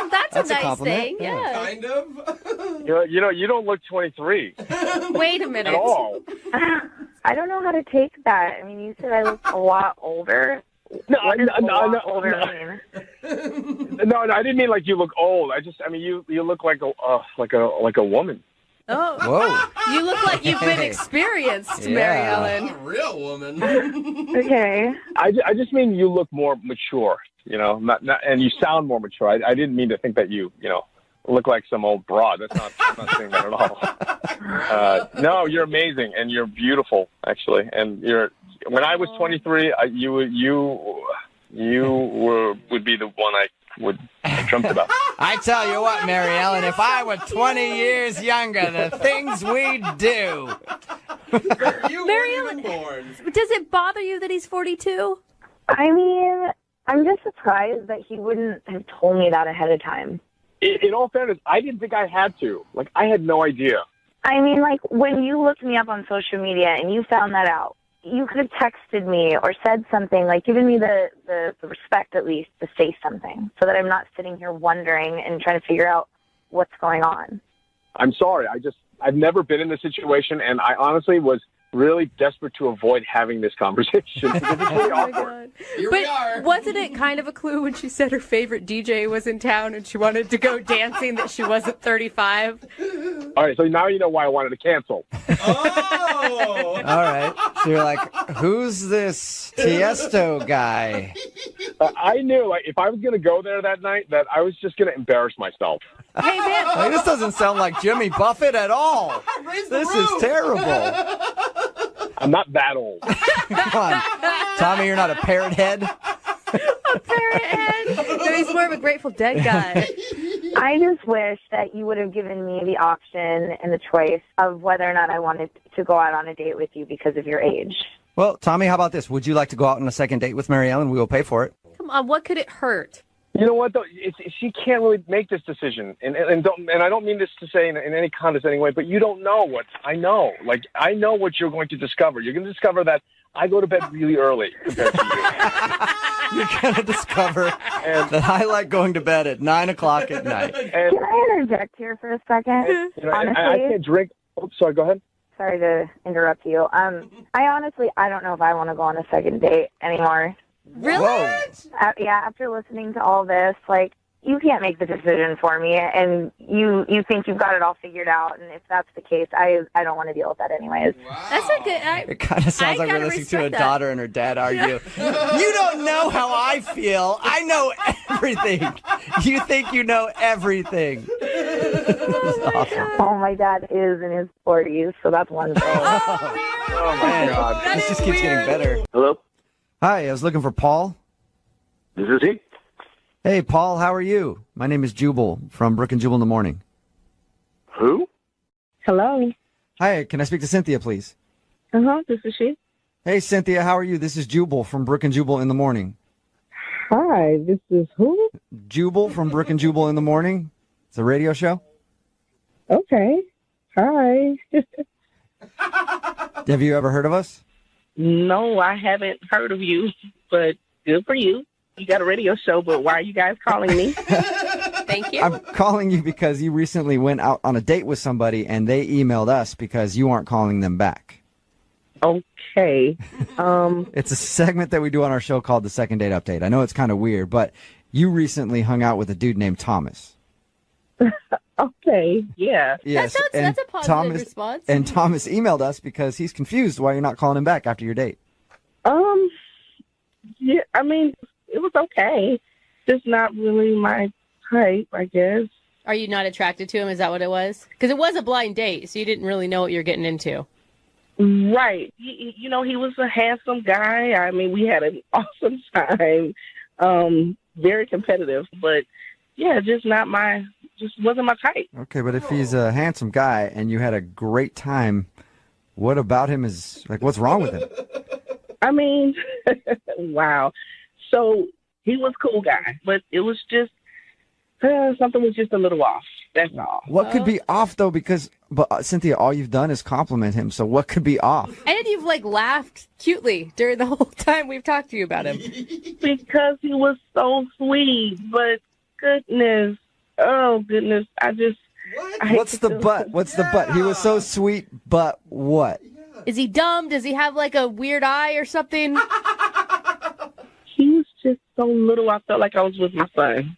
That's a nice compliment. thing. Yeah. Kind of. You don't look 23 Wait a minute. at all. I don't know how to take that. You said I look a lot older. What does a lot older mean? No, I didn't mean like you look old. You look like a woman. Oh, whoa! You look like you've been experienced, Yeah. Mary Ellen. A real woman. Okay. I just mean you look more mature, and you sound more mature. I didn't mean to think that you look like some old broad. That's not saying that at all. No, you're amazing and you're beautiful, actually. And when I was 23, you would be the one I would dreamt about. I tell you what, Mary Ellen, if I were 20 years younger, the things we'd do. Mary Ellen, does it bother you that he's 42? I'm just surprised that he wouldn't have told me that ahead of time. In all fairness, I didn't think I had to. Like, I had no idea. When you looked me up on social media and you found that out, you could have texted me or said something, like given me the respect at least to say something so that I'm not sitting here wondering and trying to figure out what's going on. I'm sorry. I've never been in this situation, and I honestly was really desperate to avoid having this conversation because it's really awkward. But wasn't it kind of a clue when she said her favorite DJ was in town and she wanted to go dancing that she wasn't 35? All right, so now you know why I wanted to cancel. Oh! All right. So you're like, who's this Tiesto guy? I knew, if I was going to go there that night, that I was just going to embarrass myself. Hey, man. This doesn't sound like Jimmy Buffett at all. This is terrible. I'm not that old. Come on. Tommy, you're not a parrot head? A parrot head? No, he's more of a Grateful Dead guy. I just wish that you would have given me the option and the choice of whether or not I wanted to go out on a date with you because of your age. Well, Tommy, how about this? Would you like to go out on a second date with Mary Ellen? We will pay for it. Come on, what could it hurt? You know what, though? She can't really make this decision. And I don't mean this to say in any condescending way, but you don't know what I know. Like, I know what you're going to discover. You're going to discover that I go to bed really early compared to you. You're going to discover that I like going to bed at 9 o'clock at night. Can I interject here for a second? Honestly, I can't drink. Oh, sorry, go ahead. Sorry to interrupt you. I don't know if I want to go on a second date anymore. Really? Yeah, after listening to all this, like, you can't make the decision for me, and you think you've got it all figured out, and if that's the case, I don't want to deal with that anyways. Wow. That's a good... It kind of sounds like we're listening to a daughter and her dad argue. You don't know how I feel. I know everything. You think you know everything. Awesome. Oh, my dad is in his 40s, so that's one thing. Oh, man. God. This just keeps getting better. Hello? Hi, I was looking for Paul. This is he. Hey, Paul, how are you? My name is Jubal from Brooke and Jubal in the Morning. Who? Hello. Hi, can I speak to Cynthia, please? This is she. Hey, Cynthia, how are you? This is Jubal from Brooke and Jubal in the Morning. Hi, this is who? Jubal from Brooke and Jubal in the Morning. It's a radio show. Okay. Hi. Have you ever heard of us? No, I haven't heard of you, but good for you. You got a radio show, but why are you guys calling me? Thank you. I'm calling you because you recently went out on a date with somebody and they emailed us because you aren't calling them back. Okay. It's a segment that we do on our show called the Second Date Update. I know it's kind of weird, but you recently hung out with a dude named Thomas. Okay, yeah. Yes, that's a positive response. And Thomas emailed us because he's confused why you're not calling him back after your date. Yeah, I mean, it was okay. Just not really my type, I guess. Are you not attracted to him? Is that what it was? Because it was a blind date, so you didn't really know what you're getting into. Right. He was a handsome guy. I mean, we had an awesome time. Very competitive, but yeah, just wasn't my type. Okay, but if he's a handsome guy and you had a great time, what about him is, like, what's wrong with him? I mean, wow. So he was a cool guy, but it was just, something was just a little off. That's all. What could be off, though? Because, Cynthia, all you've done is compliment him, so what could be off? And you've, laughed cutely during the whole time we've talked to you about him. Because he was so sweet, but goodness. Oh, goodness. What's the but? What's the but? He was so sweet, but what? Is he dumb? Does he have, a weird eye or something? He was just so little, I felt like I was with my son.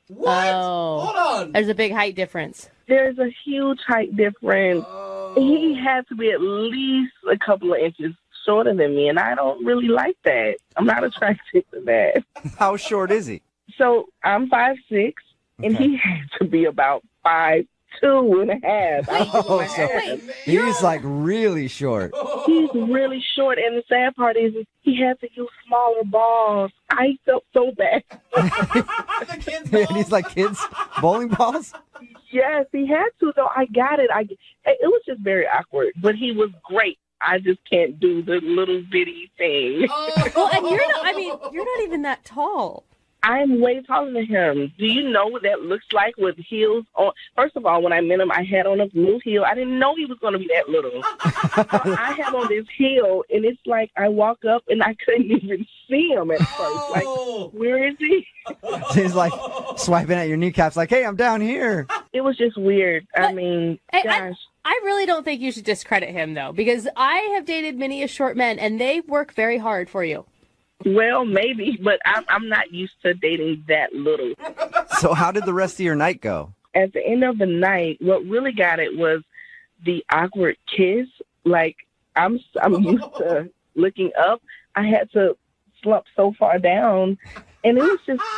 What? Oh. Hold on. There's a big height difference. There's a huge height difference. He had to be at least a couple of inches shorter than me, and I don't really like that. I'm not attracted to that. How short is he? So I'm 5'6", and he had to be about 5'2" and a half. He's really short. He's really short, and the sad part is he had to use smaller balls. I felt so bad. And he's like kids' bowling balls? Yes, he had to, though. I got it. It was just very awkward, but he was great. I just can't do the little bitty thing. Well, and you're not even that tall. I'm way taller than him. Do you know what that looks like with heels on? First of all, when I met him, I had on a blue heel. I didn't know he was going to be that little. So I have on this heel, and it's like I walk up, and I couldn't even see him at first. Like, where is he? He's swiping at your kneecaps like, hey, I'm down here. It was just weird. I mean, gosh. I really don't think you should discredit him, though, because I have dated many a short men, and they work very hard for you. Well, maybe, but I'm not used to dating that little. So how did the rest of your night go? At the end of the night, what really got it was the awkward kiss. Like, I'm used to looking up. I had to slump so far down, and it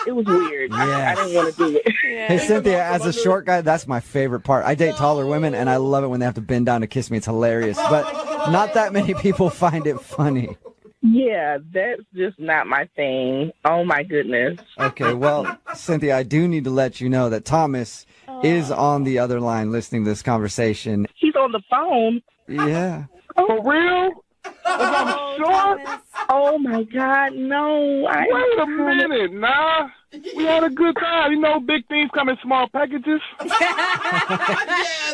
was weird. I didn't want to do it. Hey, Cynthia, as a short guy, that's my favorite part. I date taller women, and I love it when they have to bend down to kiss me. It's hilarious, but not that many people find it funny. Yeah, that's just not my thing. Oh, my goodness. Okay, well, Cynthia, I do need to let you know that Thomas is on the other line listening to this conversation. He's on the phone. Yeah. For real? I'm sure? Oh, my God, no. Wait a minute, nah. We had a good time. You know, big things come in small packages.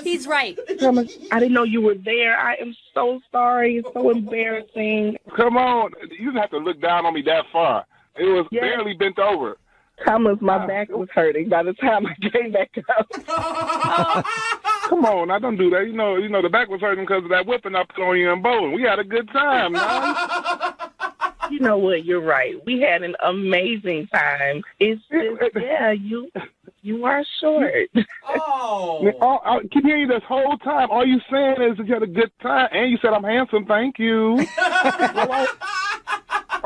He's right. Thomas, I didn't know you were there. I am so sorry. It's so embarrassing. Come on. You didn't have to look down on me that far. It was barely bent over. Thomas, my back was hurting by the time I came back up. Come on, I don't do that. You know, the back was hurting because of that whipping I put on you and Bowen. We had a good time, man. You know what? You're right. We had an amazing time. It's just, yeah, you are short. I keep hearing you this whole time. All you saying is that you had a good time, and you said I'm handsome. Thank you.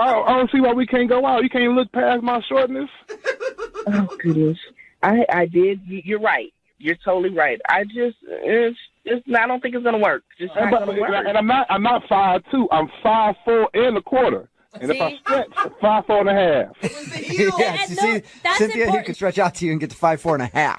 I don't see why we can't go out. You can't look past my shortness. Oh goodness, I did. You're right. You're totally right. I don't think it's gonna work. Just not gonna work. And I'm not 5'2". I'm 5'4" and a quarter. And if I stretch, 5'4" and a half. Yes, you see, Cynthia, he can stretch out to you and get to 5'4" and a half.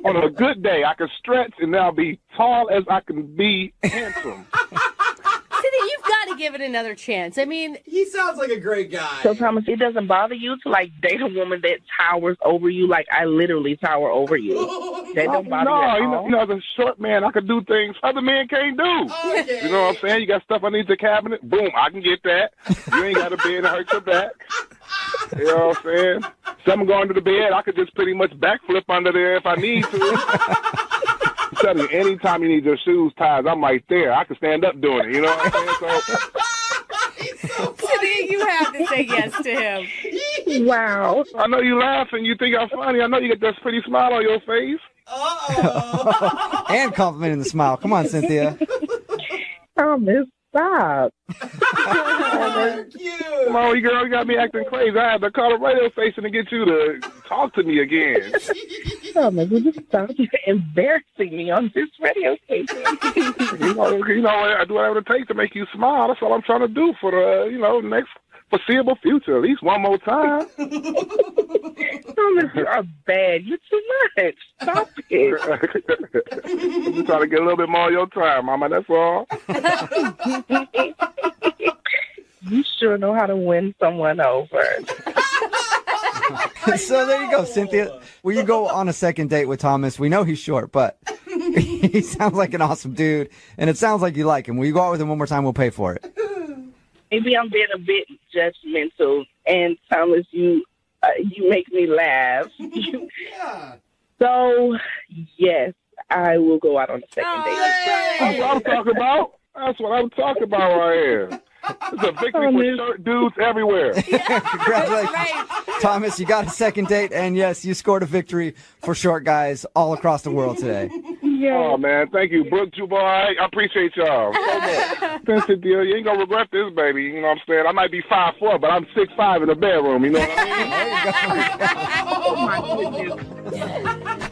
On a good day, I can stretch and then I'll be tall as I can be handsome. Cynthia, you've got to give it another chance. I mean, he sounds like a great guy. So, Thomas, it doesn't bother you to, like, date a woman that towers over you? Like, I literally tower over you. That don't bother you at all? You know, as a short man, I can do things other men can't do. Okay. You know what I'm saying? You got stuff underneath the cabinet? Boom, I can get that. You ain't got to bed and hurt your back. You know what I'm saying? Something going to the bed, I could just pretty much backflip under there if I need to. I'm telling you, anytime you need your shoes tied, I'm right there. I can stand up doing it. You know what I'm saying? So, Cynthia, you have to say yes to him. Wow. I know you laughing. You think I'm funny. I know you get this pretty smile on your face. And complimenting the smile. Come on, Cynthia. Thomas, stop. Come on, girl, you got me acting crazy. I had to call the radio station to get you to talk to me again. Thomas, you just stop embarrassing me on this radio station. you know, I do whatever it takes to make you smile. That's all I'm trying to do for the, next foreseeable future. At least one more time. Thomas, you are bad. You're too much. Stop it. I'm just trying to get a little bit more of your time, Mama. That's all. You sure know how to win someone over. So there you go, Cynthia. Will you go on a second date with Thomas? We know he's short, but he sounds like an awesome dude, and it sounds like you like him. Will you go out with him one more time? We'll pay for it. Maybe I'm being a bit judgmental, and Thomas, you make me laugh. So, yes, I will go out on a second date. That's what I'm talking about. That's what I'm talking about right here. It's a victory for short dudes everywhere. Congratulations. Thomas, you got a second date, and yes, you scored a victory for short guys all across the world today. Oh, man, thank you. Brooke and Jubal, I appreciate y'all so much. Spencer, deal, you ain't going to regret this, baby. You know what I'm saying? I might be 5'4", but I'm 6'5" in the bedroom. You know what I mean? Oh, my goodness.